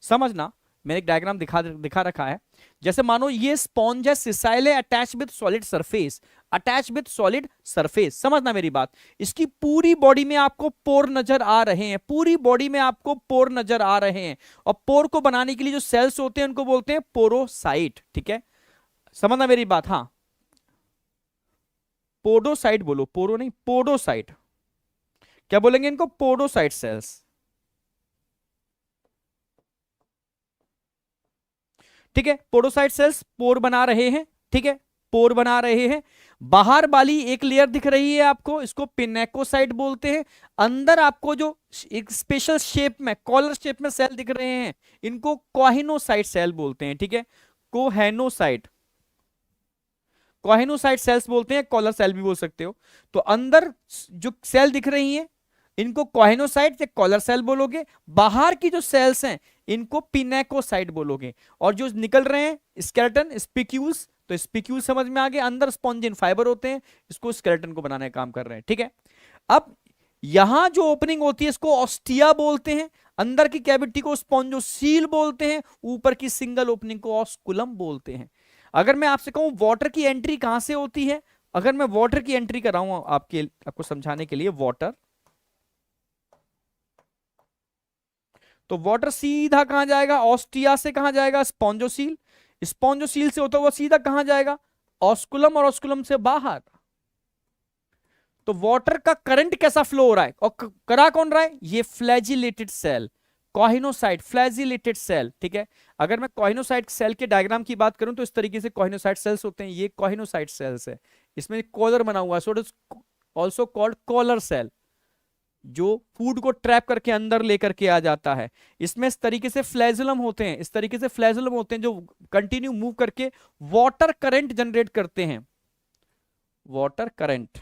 समझना, मैंने एक डायग्राम दिखा रखा है। जैसे मानो ये स्पॉन्ज है, सिसाइल है, attach with solid surface, attach with solid surface, समझना मेरी बात। इसकी पूरी बॉडी में आपको पोर नजर आ रहे हैं, पूरी बॉडी में आपको पोर नजर आ रहे हैं, और पोर को बनाने के लिए जो सेल्स होते हैं उनको बोलते हैं पोरोसाइट, ठीक है, समझना मेरी बात। हाँ, पोडोसाइट बोलो, पोरो नहीं, पोडोसाइट। क्या बोलेंगे इनको? पोडोसाइट सेल्स, ठीक है। पोडोसाइट सेल्स पोर बना रहे हैं, ठीक है, पोर बना रहे हैं। बाहर वाली एक लेयर दिख रही है आपको, इसको पिनेकोसाइट बोलते हैं। अंदर आपको जो एक स्पेशल शेप में, कॉलर शेप में सेल दिख रहे हैं, इनको कोहिनोसाइट सेल बोलते हैं, ठीक है, कोहेनोसाइट, कोहेनोसाइट सेल्स बोलते हैं, कॉलर सेल भी बोल सकते हो। तो अंदर जो सेल दिख रही हैं इनको कोहेनोसाइट या कॉलर सेल बोलोगे, बाहर की जो सेल्स हैं इनको पिनेकोसाइट बोलोगे, और जो निकल रहे हैं स्केलेटन, स्पिक्यूल्स, तो स्पिक्यूल समझ में आ गया, अंदर स्पॉन्जिन फाइबर होते हैं, इसको स्केलेटन को बनाने का काम कर रहे हैं, ठीक है। अब यहां जो ओपनिंग होती है इसको ऑस्टिया बोलते हैं, अंदर की कैविटी को स्पॉन्जोसील बोलते हैं, ऊपर की सिंगल ओपनिंग को ऑस्कुलम बोलते हैं। अगर मैं आपसे कहूं वाटर की एंट्री कहां से होती है, अगर मैं वाटर की एंट्री कर रहा हूं आपको समझाने के लिए, वाटर, तो वाटर सीधा कहां जाएगा? ऑस्टिया से कहां जाएगा? स्पॉन्जोसील, स्पॉन्जोसील से होता हुआ सीधा कहां जाएगा? ऑस्कुलम, और ऑस्कुलम से बाहर। तो वाटर का करंट कैसा फ्लो हो रहा है, और करा कौन रहा है? ये फ्लैजिलेटेड सेल, कोहिनोसाइट, फ्लैजिलेटेड सेल, ठीक है। अगर मैं कोहिनोसाइट सेल के डायग्राम की बात करूं तो इस तरीके से कोहिनोसाइट सेल्स होते हैं, ये कोहिनोसाइट सेल्स है, इसमें कॉलर बना हुआ है, so it is also called collar cell, जो फूड को ट्रैप करके अंदर लेकर के आ जाता है। इसमें इस तरीके से फ्लैजुलम होते हैं, इस तरीके से फ्लैजुलम होते हैं जो कंटिन्यू मूव करके वाटर करंट जनरेट करते हैं, वाटर करंट।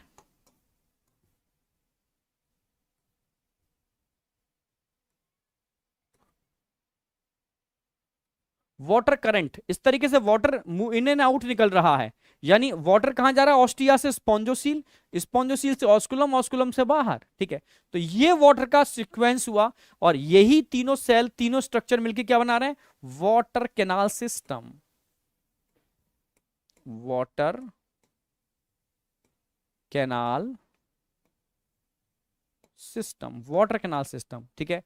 वाटर करंट इस तरीके से वाटर इन एंड आउट निकल रहा है, यानी वाटर कहां जा रहा है? ऑस्टिया से स्पॉन्जोसील, स्पॉन्जोसील से ऑस्कुलम, ऑस्कुलम से बाहर, ठीक है। तो ये वाटर का सीक्वेंस हुआ, और यही तीनों सेल, तीनों स्ट्रक्चर मिलकर क्या बना रहे हैं? Water canal system, water canal system, water canal system, ठीक है,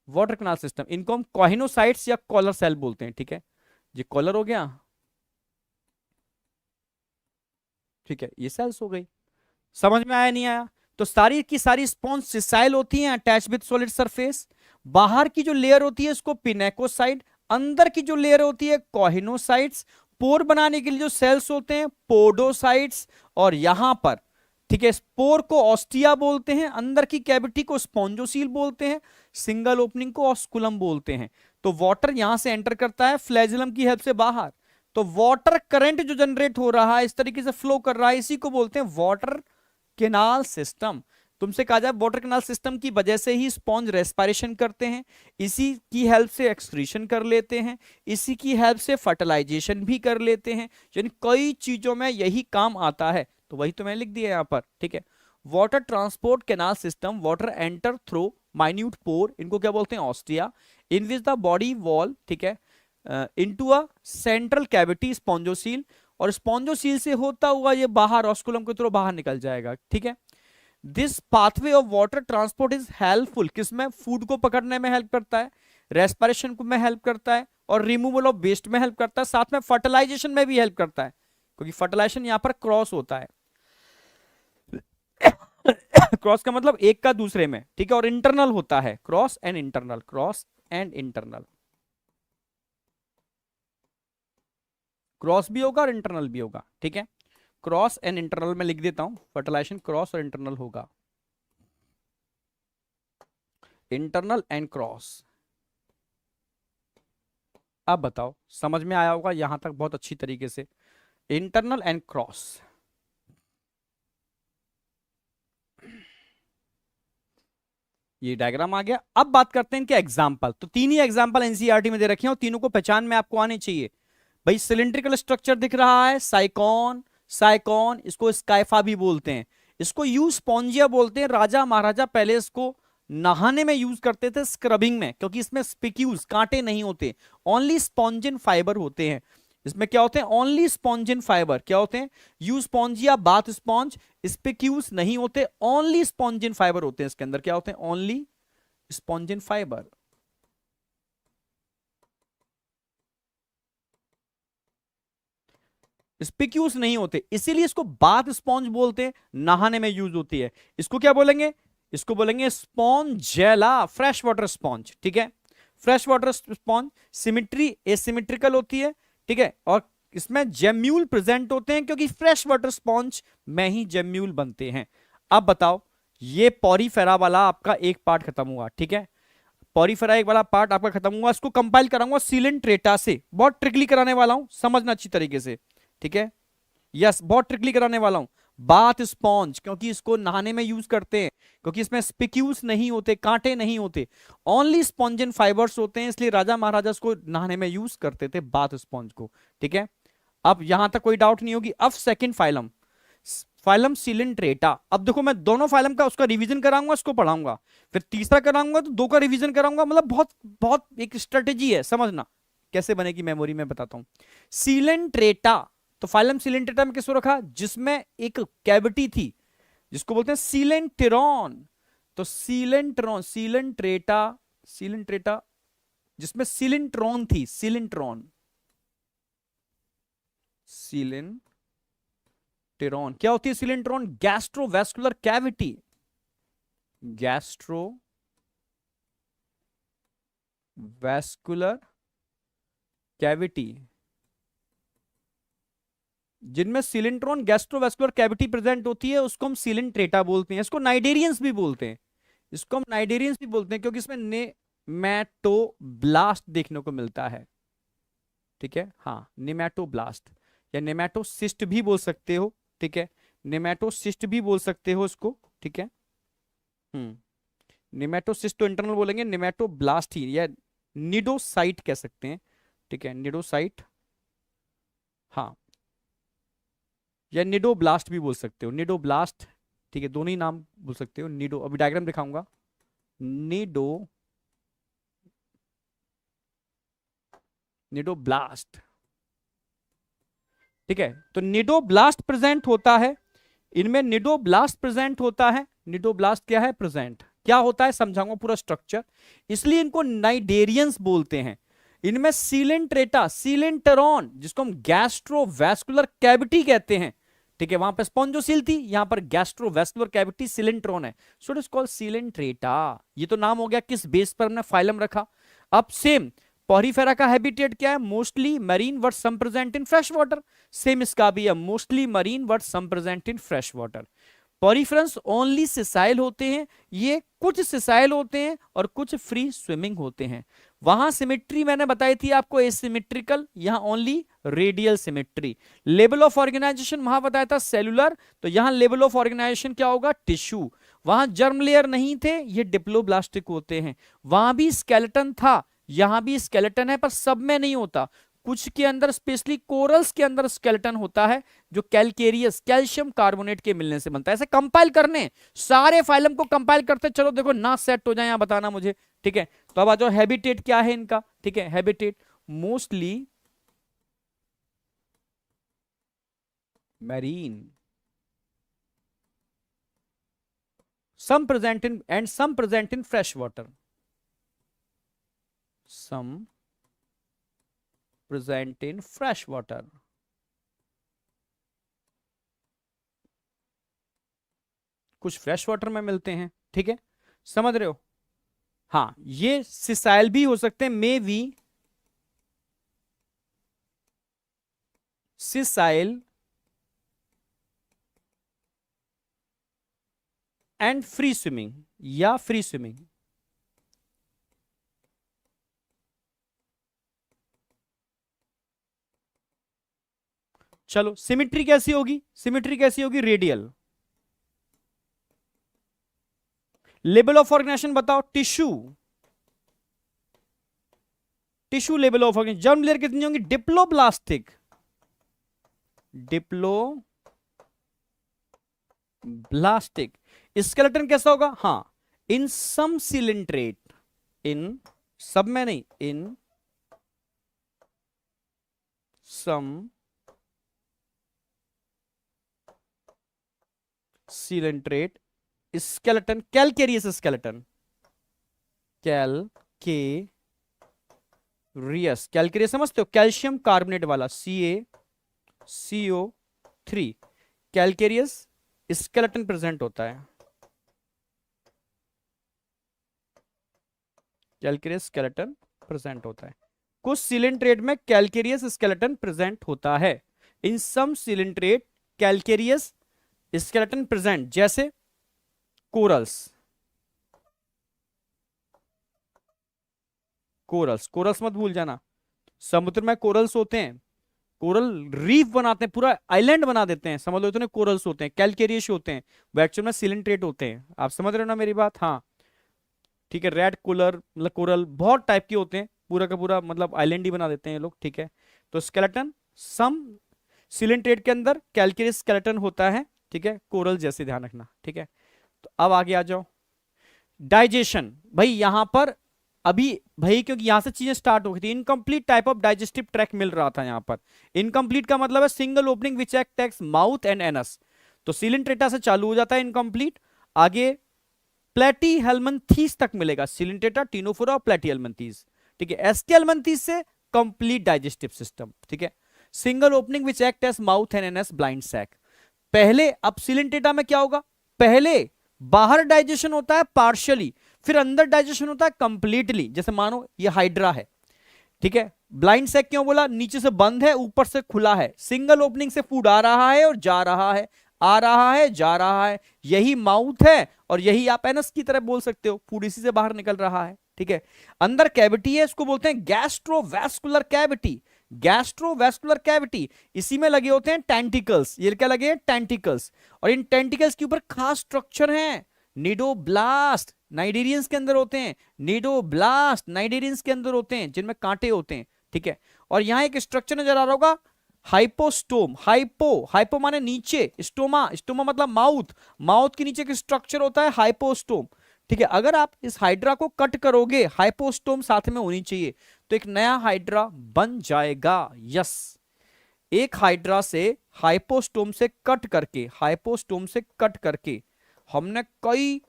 वाटर कैनाल सिस्टम। इनको हम कोहिनोसाइट्स या कॉलर सेल बोलते हैं, ठीक है। ये कॉलर हो गया, ठीक है, ये सेल्स हो गई। समझ में आया नहीं आया? तो सारी की सारी स्पॉन्ज सिसाइल होती हैं, अटैच विद सॉलिड सरफेस। बाहर की जो लेयर होती है इसको पिनेकोसाइट, अंदर की जो लेयर होती है कोहिनोसाइट्स, पोर बनाने के लिए जो सेल्स होते हैं पोडोसाइट्स, और यहां पर, ठीक है, स्पोर को ऑस्टिया बोलते हैं, अंदर की कैविटी को स्पॉन्जोसील बोलते हैं, सिंगल ओपनिंग को ऑस्कुलम बोलते हैं। तो वाटर यहां से एंटर करता है फ्लैजुलम की हेल्प से बाहर, तो वाटर करंट जो जनरेट हो रहा है, इस तरीके से फ्लो कर रहा है, इसी को बोलते हैं वाटर केनाल सिस्टम। तुमसे कहा जाए वाटर केनाल सिस्टम की वजह से ही स्पॉन्ज रेस्पिरेशन करते हैं, इसी की हेल्प से एक्सक्रीशन कर लेते हैं, इसी की हेल्प से फर्टिलाइजेशन भी कर लेते हैं, यानी कई चीजों में यही काम आता है। तो वही तो मैंने लिख दिया यहाँ पर, ठीक है। Water transport canal system, water enter through minute pore, इनको क्या बोलते हैं, ostia, in which the body wall, ठीक है, into a central cavity spongocoel, और स्पॉन्जोसील से होता हुआ ये बाहर ऑस्कुलम के थ्रू बाहर निकल जाएगा, ठीक है। This pathway of water transport is helpful, किसमें, फूड को पकड़ने में हेल्प करता है, रेस्पिरेशन में हेल्प करता है, और रिमूवल ऑफ वेस्ट में हेल्प करता है, साथ में फर्टिलाइजेशन में भी हेल्प करता है, क्योंकि फर्टिलाइजेशन यहां पर क्रॉस होता है क्रॉस का मतलब एक का दूसरे में, ठीक है, और इंटरनल होता है, cross and internal, cross and internal, cross भी होगा और इंटरनल भी होगा, ठीक है। क्रॉस एंड इंटरनल में लिख देता हूं, फर्टिलाइजेशन क्रॉस और इंटरनल होगा, इंटरनल एंड क्रॉस। अब बताओ, समझ में आया होगा यहां तक बहुत अच्छी तरीके से, इंटरनल एंड क्रॉस। ये डायग्राम आ गया। अब बात करते हैं इनके एग्जाम्पल। तो तीन ही एग्जाम्पल एनसीईआरटी में दे रखे हैं और तीनों को पहचान में आपको आने चाहिए। भाई सिलिंड्रिकल स्ट्रक्चर दिख रहा है, साइकॉन, साइकॉन, इसको स्काइफा भी बोलते हैं, इसको यूज स्पॉन्जिया बोलते हैं। राजा महाराजा पहले इसको नहाने में यूज करते थे, स्क्रबिंग में, क्योंकि इसमें स्पिक्यूज, कांटे नहीं होते, ओनली स्पॉन्जिन फाइबर होते हैं। इसमें क्या होते हैं, ओनली स्पॉन्जिन फाइबर, क्या होते हैं, यू स्पॉन्जिया, बाथ स्पॉन्ज, स्पिक्यूज नहीं होते, ओनली स्पॉन्जिन फाइबर होते हैं इसके अंदर, क्या होते हैं, ओनली स्पॉन्जिन फाइबर। स्पिक्यूस नहीं होते, इसीलिए इसको बाथ स्पॉन्ज बोलते हैं, नहाने में यूज होती है। इसको क्या बोलेंगे, इसको बोलेंगे स्पॉन्जेला, फ्रेश वाटर स्पॉन्ज, ठीक है। Fresh water sponge symmetry asymmetrical होती है, ठीक है, और इसमें जेम्यूल प्रेजेंट होते हैं, क्योंकि फ्रेश वाटर स्पॉन्ज में ही जेम्यूल बनते हैं। अब बताओ, ये पॉरीफेरा वाला आपका एक पार्ट खत्म हुआ, ठीक है, पॉरीफेरा एक वाला पार्ट आपका खत्म हुआ। इसको कंपाइल कराऊंगा सिलेंट्रेटा से, बहुत ट्रिकली कराने वाला हूं, समझना अच्छी तरीके से, ठीक है। यस, बहुत ट्रिकली कराने वाला हूं। बाथ स्पॉन्ज, क्योंकि इसको नहाने में यूज करते हैं, क्योंकि इसमें स्पिक्यूल्स नहीं होते, कांटे नहीं होते, ओनली स्पॉन्जिन फाइबर्स होते हैं, इसलिए राजा महाराजा इसको नहाने में यूज करते थे, बाथ स्पॉन्ज को, ठीक है। अब यहां तक कोई डाउट नहीं होगी। अब सेकंड फाइलम, फाइलम सिलेंट्रेटा। अब देखो, मैं दोनों फाइलम का उसका रिवीजन कराऊंगा, इसको पढ़ाऊंगा, फिर तीसरा कराऊंगा तो दो का रिवीजन कराऊंगा, मतलब बहुत बहुत एक स्ट्रेटेजी है, समझना कैसे बनेगी मेमोरी में, बताता हूं। सिलेंट्रेटा, तो फाइलम सिलेंट्रेटा में किसको रखा, जिसमें एक कैविटी थी, जिसको बोलते हैं सीलेंटेरॉन। तो सीलेंट्रॉन, सीलेंट्रेटा, सीलेंट्रेटा जिसमें सीलेंट्रॉन थी, सीलेंट्रॉन, सीलेंटेरॉन क्या होती है सीलेंट्रॉन, गैस्ट्रोवैस्कुलर कैविटी, गैस्ट्रोवैस्कुलर कैविटी, जिनमें सिलेंट्रॉन गैस्ट्रोवैस्कुलर कैविटी प्रेजेंट होती है, उसको हम सिलेंट्रेटा बोलते हैं। इसको नाइडेरियंस भी बोलते हैं, इसको हम नाइडेरियंस भी बोलते हैं, क्योंकि इसमें नेमैटोब्लास्ट देखने को मिलता है, ठीक है, हाँ, नेमैटोब्लास्ट या नेमैटोसिस्ट भी बोल सकते हो, ठीक है, नेमैटोसिस्ट भी बोल सकते हो इसको, ठीक है। नेमैटोसिस्ट तो इंटरनल बोलेंगे, नेमैटोब्लास्ट ही या निडोसाइट कह सकते हैं, ठीक है, निडोसाइट, हाँ, या निडोब्लास्ट भी बोल सकते हो, निडोब्लास्ट, ठीक है, दोनों ही नाम बोल सकते हो। निडो, अभी डायग्राम दिखाऊंगा, निडोब्लास्ट, ठीक है। तो निडोब्लास्ट प्रेजेंट होता है, इनमें निडोब्लास्ट प्रेजेंट होता है। निडोब्लास्ट क्या है, प्रेजेंट, क्या होता है समझाऊंगा पूरा स्ट्रक्चर, इसलिए इनको नाइडेरियंस बोलते हैं। इनमें सीलेंट्रेटा, सीलेंटेरॉन, जिसको हम गैस्ट्रोवैस्कुलर कैविटी कहते हैं, ठीक है, वहां पर स्पॉन्जोसील थी, यहां पर गैस्ट्रोवैस्कुलर कैविटी सिलेंट्रॉन है, so it is called Coelenterata. ये तो नाम हो गया किस बेस पर हमने फाइलम रखा। अब सेम पॉरीफेरा का हैबिटेट क्या है, mostly marine but some present in fresh water, same इसका भी है, mostly marine but some present in fresh water. Poriferans only sessile होते हैं, ये कुछ सिसाइल होते हैं और कुछ फ्री स्विमिंग होते हैं। वहां सिमेट्री मैंने बताई थी आपको एसिमेट्रिकल, यहां only radial symmetry. Level of organization वहां बताया था सेलुलर, तो यहां लेवल ऑफ ऑर्गेनाइजेशन क्या होगा, टिश्यू। वहां जर्म लेयर नहीं थे, ये डिप्लोब्लास्टिक होते हैं। वहां भी स्केलेटन था, यहां भी स्केलेटन है, पर सब में नहीं होता, कुछ के अंदर, स्पेशली कोरल्स के अंदर स्केलेटन होता है, जो कैलकेरियस कैल्शियम कार्बोनेट के मिलने से बनता है। ऐसे कंपाइल करने, सारे फाइलम को कंपाइल करते चलो, देखो ना सेट हो जाए यहां बताना मुझे, ठीक है। तो अब आ जाओ, हैबिटेट क्या है इनका, ठीक है। Habitat mostly marine, some present in and some present in fresh water, some present in fresh water। कुछ फ्रेश वाटर में मिलते हैं, ठीक है, समझ रहे हो। हाँ, ये सिसाइल भी हो सकते हैं, maybe sessile and free swimming, या फ्री स्विमिंग। चलो सिमेट्री कैसी होगी, सिमेट्री कैसी होगी, रेडियल। लेवल ऑफ ऑर्गेनाइजेशन बताओ, tissue, tissue level of organization. Germ layer कितनी होंगी, डिप्लोब्लास्टिक, डिप्लोब्लास्टिक। स्केलेटन कैसा होगा, हाँ, इन सम सिलिंड्रेट, इन सब में नहीं, in some coelenterate skeleton, calcareous skeleton, calcareous, calcareous समझते हो, कैल्शियम कार्बोनेट वाला, CaCO3, कैलकेरियस स्केलेटन प्रेजेंट होता है, कैलकेरियस स्केलेटन प्रेजेंट होता है। कुछ सिलिंड्रेट में कैलकेरियस स्केलेटन प्रेजेंट होता है, इन सम सिलिंड्रेट कैलकेरियस स्केलेटन प्रेजेंट, जैसे कोरल्स, कोरल्स, कोरल्स मत भूल जाना, समुद्र में कोरल्स होते हैं, कोरल रीफ बनाते हैं, पूरा आइलैंड बना देते हैं, समझ लो, इतने कोरल्स होते हैं, कैलकेरियस होते हैं, वो एक्चुअल में सिलिंड्रेट होते हैं। आप समझ रहे हो ना मेरी बात, हाँ ठीक है। रेड कोलर मतलब कोरल बहुत टाइप के होते हैं, पूरा का पूरा मतलब आइलैंड ही बना देते हैं ये लोग, ठीक है। तो स्केलेटन सम सिलिंड्रेट के अंदर कैलकेरियस स्केलेटन होता है, ठीक है, कोरल जैसे, ध्यान रखना, ठीक है। तो अब आगे आ जाओ, डाइजेशन। भाई यहां पर अभी, भाई क्योंकि यहां से चीजें स्टार्ट हो गई थी, incomplete type of digestive tract मिल रहा था यहां पर। इनकम्प्लीट का मतलब है single opening which attacks mouth and anus, तो सिलिंड्रेटा से चालू हो जाता है इनकम्प्लीट, आगे प्लेटीहेल्मिन्थीस तक मिलेगा, सिलिंड्रेटा, टिनोफोरा और प्लेटीहेल्मिन्थीस, ठीक है। एस्केल्मिन्थीस से कंप्लीट डाइजेस्टिव सिस्टम, ठीक है। Single opening which act as mouth and anus blind sac. पहले, अब सिलिंड्रेटा में क्या होगा, पहले बाहर डाइजेशन होता है पार्शियली, फिर अंदर डाइजेशन होता है कंप्लीटली। जैसे मानो ये हाइड्रा है, ठीक है, ब्लाइंड सैक क्यों बोला, नीचे से बंद है ऊपर से खुला है, सिंगल ओपनिंग से फूड आ रहा है और जा रहा है, आ रहा है जा रहा है, यही माउथ है, और यही आप एनस की तरह बोल सकते हो, फूड इसी से बाहर निकल रहा है, ठीक है। अंदर कैविटी है, इसको बोलते हैं गैस्ट्रोवैस्कुलर कैविटी, गैस्ट्रोवैस्कुलर कैविटी, इसी में लगे होते हैं टेंटिकल्स, ये क्या लगे हैं, टेंटिकल्स, और इन टेंटिकल्स के ऊपर खास स्ट्रक्चर हैं, निडोब्लास्ट, नाइडेरियंस के अंदर होते हैं, निडोब्लास्ट नाइडेरियंस के अंदर होते हैं, जिनमें कांटे होते हैं, ठीक है। और यहां एक स्ट्रक्चर नजर आ रहा होगा, हाइपोस्टोम, हाइपो, हाइपो माने नीचे, स्टोमा, स्टोमा मतलब माउथ, माउथ के नीचे का स्ट्रक्चर होता है हाइपोस्टोम, ठीक है। अगर आप इस हाइड्रा को कट करोगे, हाइपोस्टोम साथ में होनी चाहिए, तो एक नया हाइड्रा बन जाएगा, यस। एक हाइड्रा से हाइपोस्टोम से कट करके, हाइपोस्टोम से कट करके हमने कई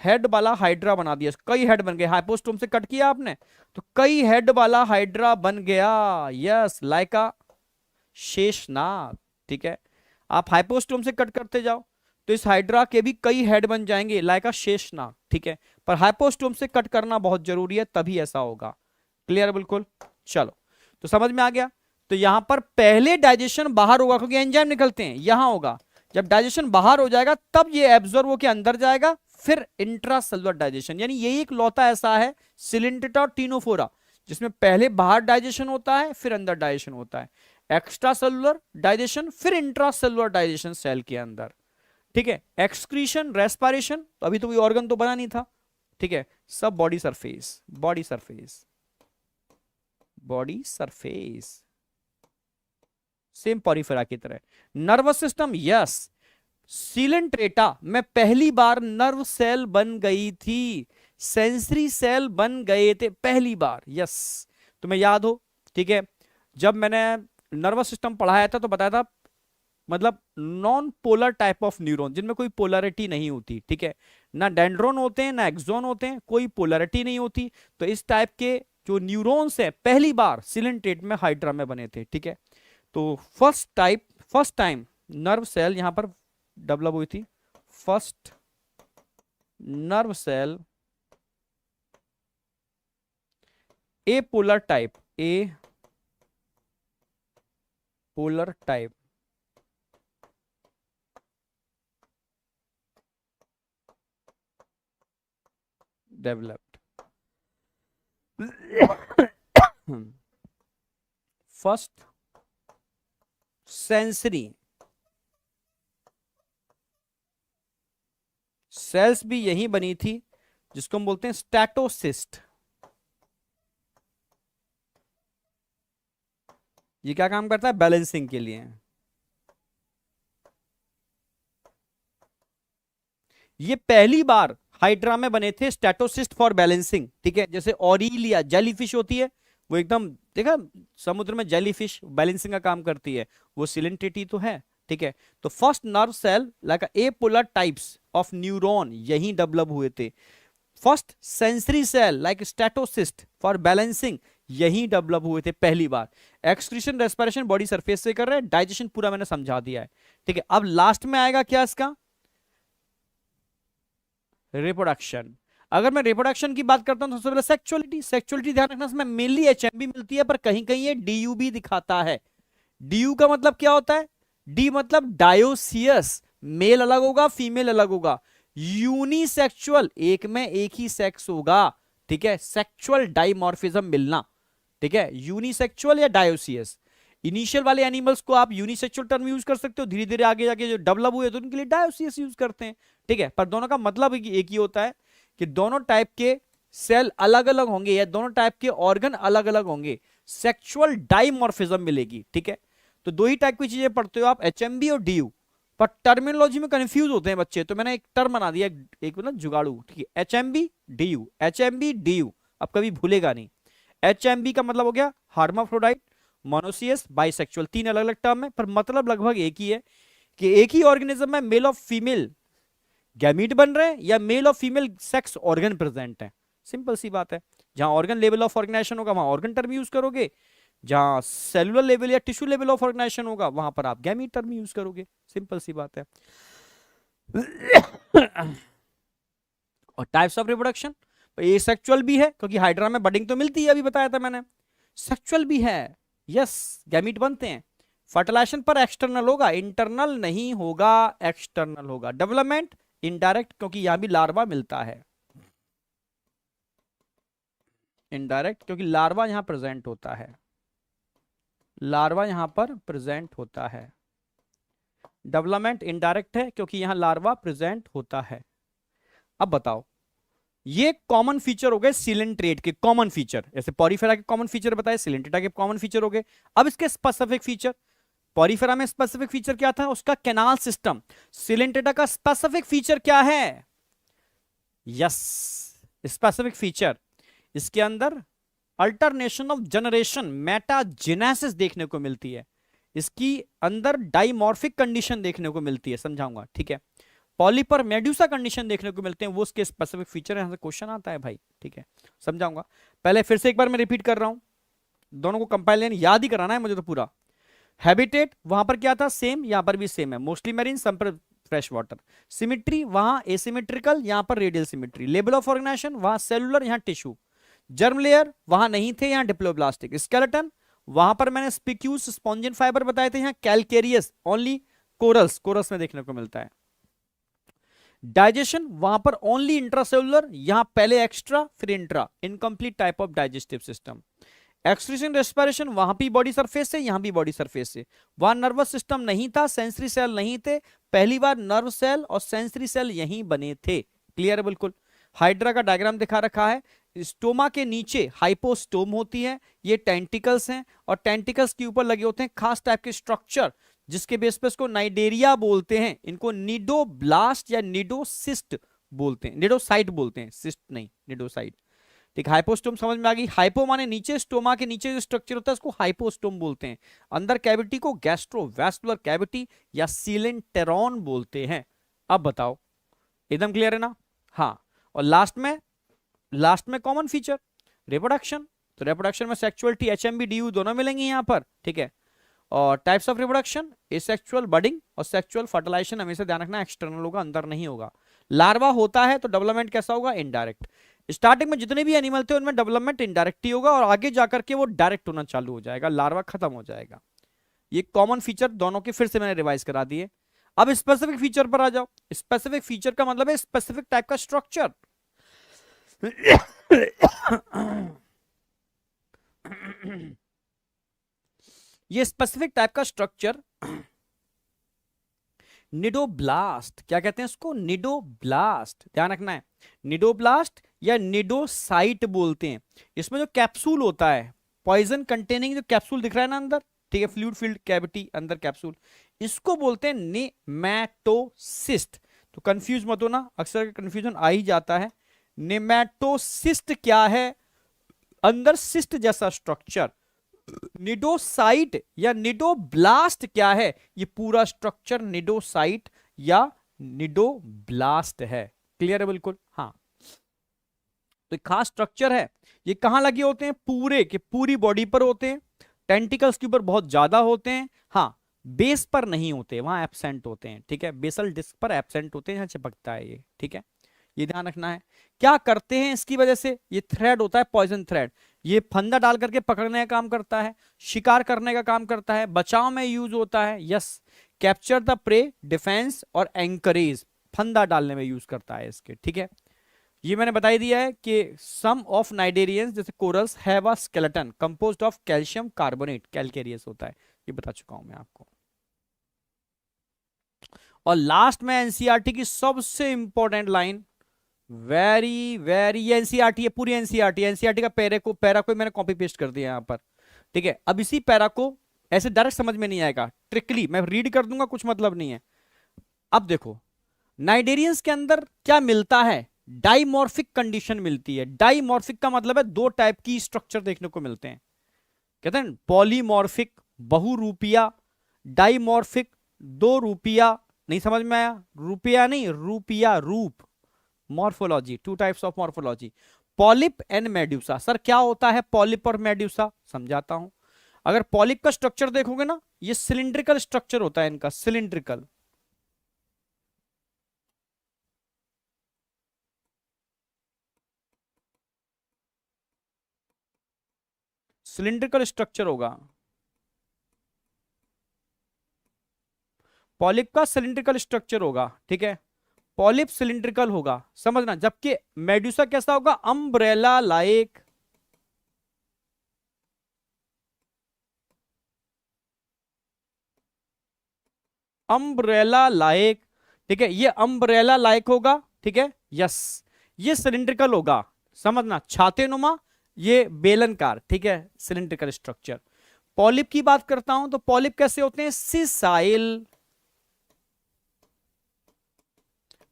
हेड वाला हाइड्रा बना दिया, कई हेड बन गए, हाइपोस्टोम से कट किया आपने तो कई हेड वाला हाइड्रा बन गया, यस, लाइक अ शेषनाग, ठीक है। आप हाइपोस्टोम से कट करते जाओ तो इस हाइड्रा के भी कई हेड बन जाएंगे, लाइक अ शेषनाग, ठीक है। पर हाइपोस्टोम से कट करना बहुत जरूरी है, तभी ऐसा होगा, क्लियर बिल्कुल। चलो, तो समझ में आ गया। तो यहां पर पहले डाइजेशन बाहर होगा, क्योंकि एंजाइम निकलते हैं, यहां होगा, जब डाइजेशन बाहर हो जाएगा तब ये एब्जॉर्ब होकर अंदर जाएगा, फिर इंट्रासेलुलर डाइजेशन, यानी यही एक लौता ऐसा है सिलेंट्रेटा और टीनोफोरा जिसमें पहले बाहर डाइजेशन होता है फिर अंदर डाइजेशन होता है, एक्स्ट्रा सेलुलर डाइजेशन फिर इंट्रासेलुलर डाइजेशन सेल के अंदर, ठीक है। एक्सक्रीशन, रेस्पिरेशन, तो अभी तो कोई ऑर्गन तो बना नहीं था, ठीक है। सब body surface, body surface, body surface, same Porifera की तरह। नर्वस सिस्टम, यस, सीलेंट्रेटा में पहली बार नर्व सेल बन गई थी, सेंसरी सेल बन गए थे पहली बार, यस। तुम्हें याद हो, ठीक है, जब मैंने नर्वस सिस्टम पढ़ाया था तो बताया था मतलब non polar type of neuron जिनमें कोई पोलैरिटी नहीं होती, ठीक है, ना डेंड्रोन होते हैं ना एक्सॉन होते हैं, कोई पोलैरिटी नहीं होती। तो इस टाइप के जो न्यूरॉन्स है पहली बार सिलेंट्रेट में हाइड्रा में बने थे, ठीक है। तो फर्स्ट टाइम नर्व सेल यहां पर डेवलप हुई थी, first nerve cell apolar type, apolar type developed, first sensory cells भी यही बनी थी जिसको हम बोलते हैं स्टैटोसिस्ट। ये क्या काम करता है, बैलेंसिंग के लिए। ये पहली बार हाइड्रा में बने थे स्टैटोसिस्ट फॉर बैलेंसिंग, ठीक है। जैसे ऑरिल या जेलीफिश होती है, वो एकदम देखा समुद्र में जेलीफिश बैलेंसिंग का काम करती है, वो सिलेंट्रेटी तो है, ठीक है। तो first nerve cell like apolar types of neuron यही डेवलप हुए थे। First sensory cell like statocyst for balancing यही डेवलप हुए थे पहली बार। एक्सक्रीशन, रेस्पिरेशन बॉडी सरफेस से कर रहे हैं, डाइजेशन पूरा मैंने समझा दिया है, ठीक है। अब लास्ट में आएगा क्या इसका, रिप्रोडक्शन। अगर मैं रिप्रोडक्शन की बात करता हूं तो सबसे पहले सेक्सुअलिटी, सेक्सुअलिटी ध्यान रखना, इसमें मेनली एचएमबी मिलती है पर कहीं कहीं ये डीयू भी दिखाता है। डीयू का मतलब क्या होता है, डी मतलब डायोसियस, मेल अलग होगा फीमेल अलग होगा, यूनिसेक्सुअल एक में एक ही सेक्स होगा, ठीक है, सेक्सुअल डाइमॉर्फिज्म मिलना, ठीक है, यूनिसेक्सुअल या डायोसियस। इनिशियल वाले एनिमल्स को आप यूनिसेक्सुअल टर्म यूज कर सकते हो, धीरे धीरे आगे जाके जो डेवलप हुए तो उनके लिए डायोसियस यूज करते हैं, ठीक है। पर दोनों का मतलब एक ही होता है कि दोनों टाइप के सेल अलग अलग होंगे या दोनों टाइप के ऑर्गन अलग अलग होंगे, सेक्सुअल डाइमॉर्फिज्म मिलेगी, ठीक है। तो दो ही टाइप की चीजें पढ़ते हो आप, एचएमबी और डीयू, पर टर्मिनोलॉजी में कंफ्यूज होते हैं बच्चे, तो मैंने एक टर्म बना दिया, एक मतलब जुगाड़ू, ठीक है, एचएमबी डीयू, एचएमबी डीयू, अब कभी भूलेगा नहीं। एचएमबी का मतलब हो गया हार्माफ्रोडाइट, मोनोसियस, बाइसेक्सुअल, तीन अलग अलग टर्म है पर मतलब लगभग एक ही है कि एक ही ऑर्गेनिज्म में मेल और फीमेल गैमीट बन रहे हैं या मेल और फीमेल सेक्स ऑर्गन प्रेजेंट है, सिंपल सी बात है। जहां ऑर्गन लेवल ऑफ ऑर्गेनाइजेशन होगा वहां ऑर्गन टर्म यूज करोगे, जहां सेलुलर लेवल या टिश्यू लेवल ऑफ ऑर्गेनाइजेशन होगा वहां पर आप गैमीट टर्म यूज करोगे, सिंपल सी बात है। और टाइप्स ऑफ रिप्रोडक्शन, ये सेक्सुअल भी है क्योंकि हाइड्रा में बडिंग तो मिलती है, अभी बताया था मैंने, सेक्सुअल भी है, यस, गैमीट बनते हैं। फर्टिलाइजेशन पर एक्सटर्नल होगा, इंटरनल नहीं होगा, एक्सटर्नल होगा। डेवलपमेंट इनडायरेक्ट क्योंकि यहां भी लार्वा मिलता है, इनडायरेक्ट क्योंकि लार्वा यहां प्रेजेंट होता है, लार्वा यहां पर प्रेजेंट होता है। डेवलपमेंट इनडायरेक्ट है क्योंकि यहां लार्वा प्रेजेंट होता है। अब बताओ, ये कॉमन फीचर हो गए सिलेंट्रेट के, कॉमन फीचर, जैसे पॉरीफेरा के कॉमन फीचर बताए, सिलेंट्रेटा के कॉमन फीचर हो गए। अब इसके स्पेसिफिक फीचर, पॉरीफेरा में स्पेसिफिक फीचर क्या था, उसका कैनाल सिस्टम। सिलेंट्रेटा का स्पेसिफिक फीचर क्या है, यस, स्पेसिफिक फीचर, इसके अंदर अल्टरनेशन ऑफ जनरेशन, मेटाजेनेसिस देखने को मिलती है, इसकी अंदर डाइमॉर्फिक कंडीशन देखने को मिलती है, समझाऊंगा, ठीक है। पॉलीपर मेड्यूसा कंडीशन देखने को मिलते हैं, वो उसके स्पेसिफिक फीचर है, यहां से क्वेश्चन आता है भाई, ठीक है, समझाऊंगा। पहले फिर से एक बार मैं रिपीट कर रहा हूं, दोनों को कंपाइल याद ही कराना है मुझे तो पूरा। हैबिटेट वहां पर क्या था, सेम, यहां पर भी सेम है, मोस्टली मैरीन, सम पर फ्रेश वाटर। सिमिट्री वहां एसिमेट्रिकल, यहां पर radial symmetry. Level of organization वहां सेलुलर, यहां टिश्यू। जर्म लेयर वहां नहीं थे, यहां डिप्लोब्लास्टिक। स्केलेटन वहां पर मैंने स्पिक्यूस स्पॉन्जिन फाइबर बताए थे, यहां कैलकेरियस, ओनली कोरल्स, कोरल्स में देखने को मिलता है। डाइजेशन वहां पर ओनली इंट्रासेलुलर, यहां पहले एक्स्ट्रा फिर intra, incomplete type of digestive system. Excretion respiration वहां भी बॉडी सरफेस से, यहां भी बॉडी सरफेस से। वहां नर्वस सिस्टम नहीं था, सेंसरी सेल नहीं थे, पहली बार नर्व सेल और सेंसरी सेल यहीं बने थे। क्लियर है बिल्कुल। हाइड्रा का डायग्राम दिखा रखा है, स्टोमा के नीचे हाइपोस्टोम होती है, ये टेंटिकल्स हैं, और टेंटिकल्स के ऊपर लगे होते हैं खास टाइप के स्ट्रक्चर, जिसके बेस पे इसको नाइडेरिया बोलते हैं। इनको निडोब्लास्ट या निडोसिस्ट बोलते हैं, निडोसाइट बोलते हैं, सिस्ट नहीं, निडोसाइट। ठीक, हाइपोस्टोम समझ में आ गई। हाइपो माने नीचे, स्टोमा के नीचे जो स्ट्रक्चर होता है उसको हाइपोस्टोम बोलते हैं। अंदर कैविटी को गैस्ट्रोवैस्कुलर कैविटी या सीलेंटेरॉन बोलते हैं। अब बताओ, एकदम क्लियर है ना? हाँ। और लास्ट में कॉमन फीचर रिप्रोडक्शन। तो रिप्रोडक्शन में सेक्सुअलिटी, एचएमबी, डीयू दोनों मिलेंगे यहाँ पर। ठीक है। और types of reproduction, asexual budding और सेक्सुअल फर्टिलाइजेशन हमेशा ध्यान रखना, एक्सटर्नल होगा, अंदर नहीं होगा। लार्वा होता है तो डेवलपमेंट कैसा होगा? इनडायरेक्ट। स्टार्टिंग में जितने भी एनिमल थे उनमें डेवलपमेंट इनडायरेक्ट ही होगा, और आगे जाकर के वो डायरेक्ट होना चालू हो जाएगा, लार्वा खत्म हो जाएगा। ये कॉमन फीचर दोनों के फिर से मैंने रिवाइज करा दिए। अब स्पेसिफिक फीचर पर आ जाओ। स्पेसिफिक फीचर का मतलब है स्पेसिफिक टाइप का स्ट्रक्चर। ये स्पेसिफिक टाइप का स्ट्रक्चर निडोब्लास्ट, क्या कहते हैं इसको? निडोब्लास्ट, ध्यान रखना है। निडोब्लास्ट या निडोसाइट बोलते हैं। इसमें जो कैप्सूल होता है, पॉइजन कंटेनिंग जो कैप्सूल दिख रहा है ना अंदर, ठीक है, फ्लूइड फिल्ड कैविटी अंदर कैप्सूल, इसको बोलते हैं नेमैटोसिस्ट। तो कंफ्यूज मत होना, अक्सर कंफ्यूजन आ ही जाता है। नेमैटोसिस्ट क्या है? अंदर सिस्ट जैसा स्ट्रक्चर। निडोसाइट या निडोब्लास्ट क्या है? ये पूरा स्ट्रक्चर निडोसाइट या निडोब्लास्ट है। क्लियर है बिल्कुल? हाँ। तो खास स्ट्रक्चर है। ये कहां लगे होते हैं? पूरे के पूरी बॉडी पर होते हैं, टेंटिकल्स के ऊपर बहुत ज्यादा होते हैं। हाँ, बेस पर नहीं होते, वहां एब्सेंट होते हैं। ठीक है, बेसल डिस्क पर एब्सेंट होते हैं, यहां चिपकता है ये। ठीक है, ये ध्यान रखना है। क्या करते हैं इसकी वजह से? ये थ्रेड होता है, पॉइजन थ्रेड, ये फंदा डाल करके पकड़ने का काम करता है, शिकार करने का काम करता है, बचाव में यूज होता है। Yes, capture the prey, defence और एंकरेज, फंदा डालने में यूज करता है इसके। ठीक है, ये मैंने बता ही दिया है कि सम ऑफ नाइडेरियंस जैसे corals have a skeleton composed of calcium carbonate, calcareous होता है, ये बता चुका हूं मैं आपको। और लास्ट में एनसीईआरटी की सबसे important line, very very, NCERT है, पूरी एनसीईआरटी, एनसीईआरटी का पैरा को मैंने कॉपी पेस्ट कर दिया यहां पर। ठीक है, अब इसी पैरा को ऐसे डायरेक्ट समझ में नहीं आएगा, ट्रिकली मैं रीड कर दूंगा, कुछ मतलब नहीं है। अब देखो, नाइडेरियंस के अंदर क्या मिलता है? डाइमॉर्फिक कंडीशन मिलती है। डाइमॉर्फिक का मतलब है दो टाइप की स्ट्रक्चर देखने को मिलते हैं। कहते हैं पॉलीमॉर्फिक, बहुरूपिया, डाइमॉर्फिक, दो रूपिया। नहीं समझ में आया? रुपया नहीं, रूपिया, रूप, morphology, two types of morphology. Polyp and medusa. Sir क्या होता है पॉलिप और मेड्यूसा? समझाता हूं। अगर पॉलिप का स्ट्रक्चर देखोगे ना, ये सिलिंड्रिकल स्ट्रक्चर होता है इनका, सिलिंड्रिकल। सिलिंड्रिकल स्ट्रक्चर होगा पॉलिप का, सिलिंड्रिकल स्ट्रक्चर होगा। ठीक है, पॉलिप सिलिंड्रिकल होगा, समझना। जबकि मेड्यूसा कैसा होगा? Umbrella like. अम्ब्रेला लाइक, ठीक है, ये अम्ब्रेला लाइक होगा। ठीक है, यस, ये सिलिंड्रिकल होगा, समझना, छाते नुमा, ये बेलनकार। ठीक है, सिलिंड्रिकल स्ट्रक्चर। पॉलिप की बात करता हूं तो पॉलिप कैसे होते हैं? Sessile,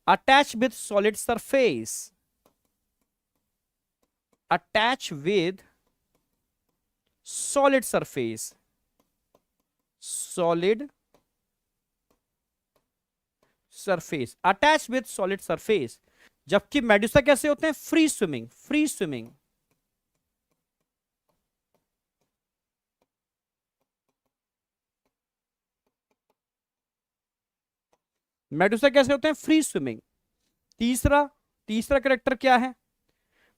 attach with solid surface, attach with solid surface, solid surface, attach with solid surface। जबकि मेडुसा कैसे होते हैं? Free swimming, free swimming. Medusa कैसे होते हैं? Free swimming. तीसरा तीसरा करेक्टर क्या है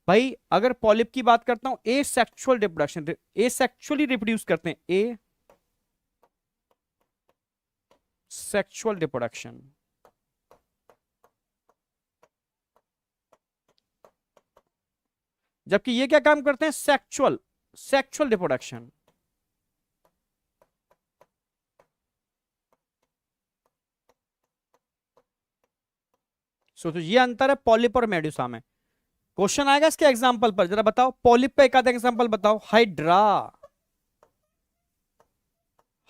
भाई? अगर पॉलिप की बात करता हूं, ए सेक्सुअल रिप्रोडक्शन, ए सेक्सुअली रिप्रोड्यूस करते हैं, ए सेक्सुअल रिप्रोडक्शन। जबकि ये क्या काम करते हैं, सेक्सुअल सेक्सुअल रिप्रोडक्शन। तो ये अंतर है पॉलिप और मेडुसा में। क्वेश्चन आएगा इसके एग्जांपल पर, जरा बताओ पॉलिप पे एक आधा एग्जांपल बताओ। Hydra,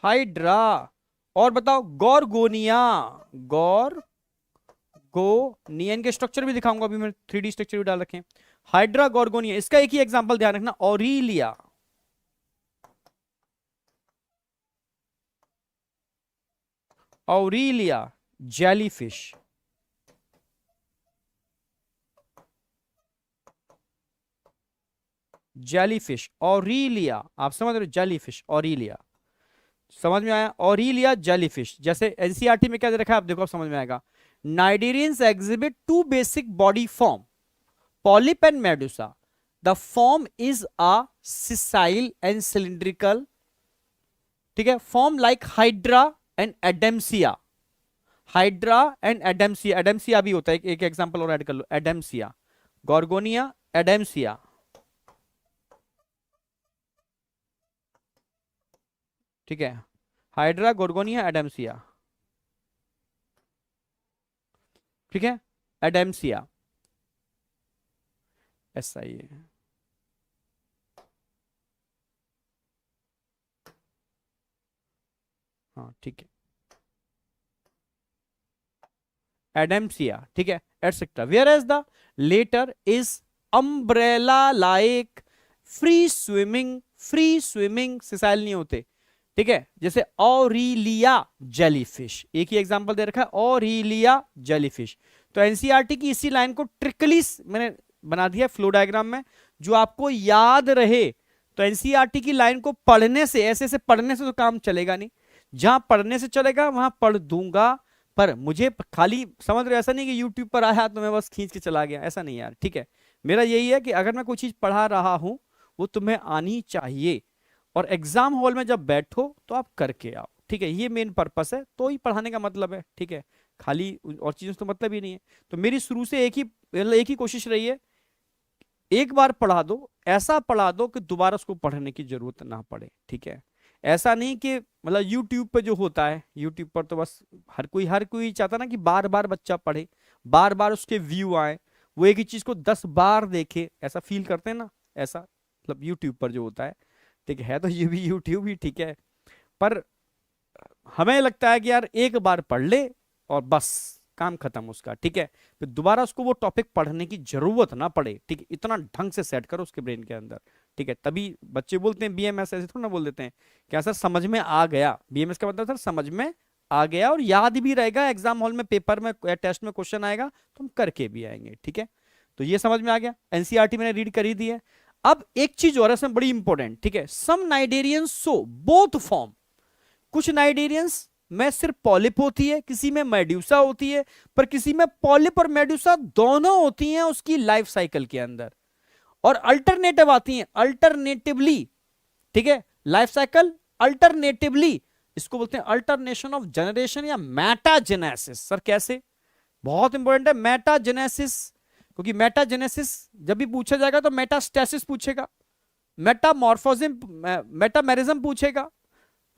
hydra. और बताओ गॉर्गोनिया, गॉर्गोनिया। इनके स्ट्रक्चर भी दिखाऊंगा अभी मैं, 3D स्ट्रक्चर भी डाल रखे हैं। Hydra, Gorgonia. इसका एक ही एग्जांपल ध्यान रखना, Aurelia. Aurelia jellyfish, jellyfish Aurelia. आप समझ रहे हो, जेलीफिश ऑरिलिया, समझ में आया। Aurelia jellyfish. जैसे एनसीईआरटी में क्या दे रखा है, आप देखो, आप समझ में आएगा। Cnidarians exhibit two basic body form, polyp and medusa. The form is a sessile and cylindrical, ठीक है, form like Hydra and Adamsia. Hydra and Adamsia, Adamsia भी होता है, एक एग्जांपल और ऐड कर लो, एडेम्सिया, गॉर्गोनिया, एडेम्सिया। ठीक है, हाइड्रा, गोर्गोनिया, एडेम्सिया। ठीक है, एडेम्सिया, ऐसा ही है। हाँ ठीक है, एडेम्सिया, ठीक है, etcetera. Whereas the latter is umbrella like, free swimming, free swimming sessile नहीं होते, ठीक है। जैसे ऑरिलिया जेलीफिश, एक ही एग्जांपल दे रखा है, ऑरिलिया जेलीफिश। तो एनसीईआरटी की इसी लाइन को ट्रिकली मैंने बना दिया फ्लो डायग्राम में, जो आपको याद रहे। तो एनसीईआरटी की लाइन को पढ़ने से, ऐसे ऐसे पढ़ने से तो काम चलेगा नहीं, जहां पढ़ने से चलेगा वहां पढ़ दूंगा। पर मुझे खाली समझ रहे, ऐसा नहीं कि यूट्यूब पर आया तो मैं बस खींच के चला गया, ऐसा नहीं यार, ठीक है। मेरा यही है कि अगर मैं कोई चीज पढ़ा रहा हूं वो तुम्हें आनी चाहिए, और एग्जाम हॉल में जब बैठो तो आप करके आओ, ठीक है। ये मेन पर्पस है, तो ही पढ़ाने का मतलब है, ठीक है। खाली और चीजों से तो मतलब ही नहीं है। तो मेरी शुरू से एक ही कोशिश रही है, एक बार पढ़ा दो, ऐसा पढ़ा दो कि दोबारा उसको पढ़ने की जरूरत ना पड़े, ठीक है। ऐसा नहीं कि मतलब यूट्यूब पे जो होता है, यूट्यूब पर तो बस हर कोई चाहता ना कि बार बार बच्चा पढ़े, बार बार उसके व्यू आए, वो एक ही चीज को 10 बार देखे, ऐसा फील करते हैं ना, ऐसा मतलब यूट्यूब पर जो होता है, ठीक है। तो ये भी यूट्यूब ही, ठीक है। पर हमें लगता है कि यार एक बार पढ़ ले और बस काम खत्म उसका, ठीक है। फिर दोबारा उसको वो टॉपिक पढ़ने की जरूरत ना पड़े, ठीक है। इतना ढंग से सेट करो उसके ब्रेन के अंदर, ठीक है। तभी बच्चे बोलते हैं बीएमएस, ऐसे थोड़ा ना बोल देते हैं क्या सर समझ में आ गया। बीएमएस का मतलब सर समझ में आ गया और याद भी रहेगा, एग्जाम हॉल में पेपर में या टेस्ट में क्वेश्चन आएगा तो हम करके भी आएंगे, ठीक है। तो ये समझ में आ गया, एनसीईआरटी मैंने रीड कर ही दी है। अब एक चीज और है इसमें बड़ी इंपॉर्टेंट, ठीक है। सम नाइडेरियंस सो बोथ फॉर्म, कुछ नाइडेरियंस में सिर्फ पॉलिप होती है, किसी में मेड्यूसा होती है, पर किसी में पॉलिप और मेड्यूसा दोनों होती हैं उसकी लाइफ साइकिल के अंदर, और अल्टरनेटिव आती हैं, अल्टरनेटिवली, ठीक है। लाइफ साइकिल अल्टरनेटिवली, इसको बोलते हैं अल्टरनेशन ऑफ जनरेशन या मेटाजेनेसिस। सर कैसे, बहुत इंपॉर्टेंट है मेटाजेनेसिस, क्योंकि मेटाजेनेसिस जब भी पूछा जाएगा तो मेटास्टेसिस पूछेगा, मेटामॉर्फोजिज्म, मेटामेरिज्म पूछेगा,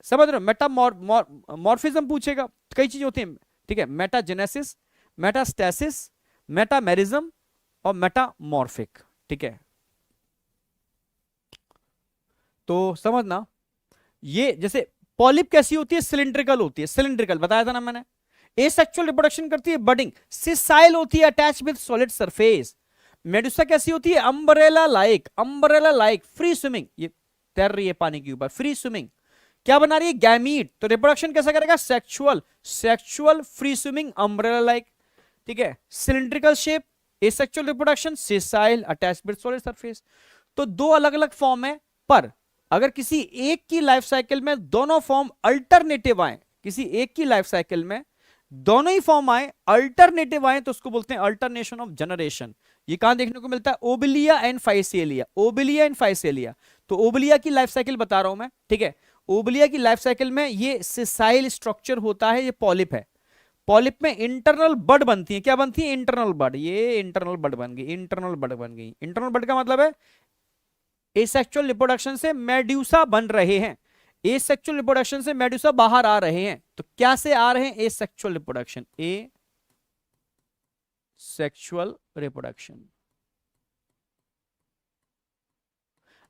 समझ रहे हो, मेटामॉर्फिज्म पूछेगा, कई चीजें होती हैं, ठीक है। मेटाजेनेसिस, मेटास्टेसिस, मेटामेरिज्म और मेटामॉर्फिक, ठीक है। तो समझना, ये जैसे पॉलिप कैसी होती है, सिलिंड्रिकल होती है, सिलिंड्रिकल बताया था ना मैंने। एसेक्सुअल रिप्रोडक्शन करती है, बडिंग, सिसाइल होती है, attach with solid surface. Medusa कैसी होती है, umbrella like, umbrella like, free swimming, ये तैर रही है पानी के ऊपर, फ्री स्विमिंग। क्या बना रही है, गैमीट। तो रिप्रोडक्शन कैसा करेगा, sexual, sexual free swimming umbrella like, ठीक है। Cylindrical shape, asexual reproduction, sessile attached with solid surface. तो दो अलग अलग फॉर्म है, पर अगर किसी एक की लाइफ साइकिल में दोनों फॉर्म अल्टरनेटिव आए, किसी एक की लाइफ साइकिल में दोनों ही फॉर्म आए, अल्टरनेटिव आए, तो उसको बोलते हैं अल्टरनेशन ऑफ जनरेशन। ये कहां देखने को मिलता है, Obelia and Physalia, Obelia and Physalia. तो ओबिलिया की लाइफ साइकिल बता रहा हूं मैं, ठीक है। ओबिलिया की लाइफ साइकिल में ये सिसाइल स्ट्रक्चर होता है, ये पॉलिप है। पॉलिप में इंटरनल बड बनती है, क्या बनती है? इंटरनल बड। ये इंटरनल बड बन गई, इंटरनल बड बन गई। इंटरनल बड का मतलब है एसेक्सुअल रिप्रोडक्शन से मेड्यूसा बन रहे हैं, एसेक्सुअल रिप्रोडक्शन से मेड्यूसा बाहर आ रहे हैं। तो क्या से आ रहे हैं? एसेक्सुअल रिप्रोडक्शन, ए सेक्सुअल रिप्रोडक्शन।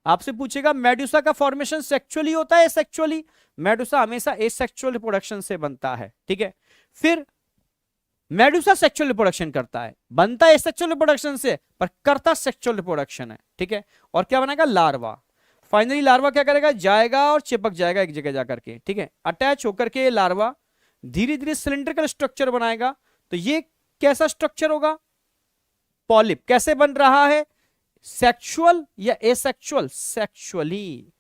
आपसे पूछेगा मेडुसा का फॉर्मेशन सेक्सुअली होता है एसेक्सुअली? मेडुसा हमेशा एसेक्सुअल रिप्रोडक्शन से बनता है, ठीक है। फिर मेडुसा सेक्सुअल रिप्रोडक्शन करता है, बनता है एसेक्सुअल रिप्रोडक्शन से पर करता सेक्सुअल रिप्रोडक्शन है, ठीक है। और क्या बनाएगा? लार्वा। फाइनली लार्वा क्या करेगा? जाएगा और चिपक जाएगा एक जगह जाकर के, ठीक है। अटैच होकर के लार्वा धीरे धीरे सिलिंड्रिकल स्ट्रक्चर बनाएगा। तो ये कैसा स्ट्रक्चर होगा? पॉलिप। कैसे बन रहा है? सेक्सुअल या एसेक्सुअल? सेक्सुअली।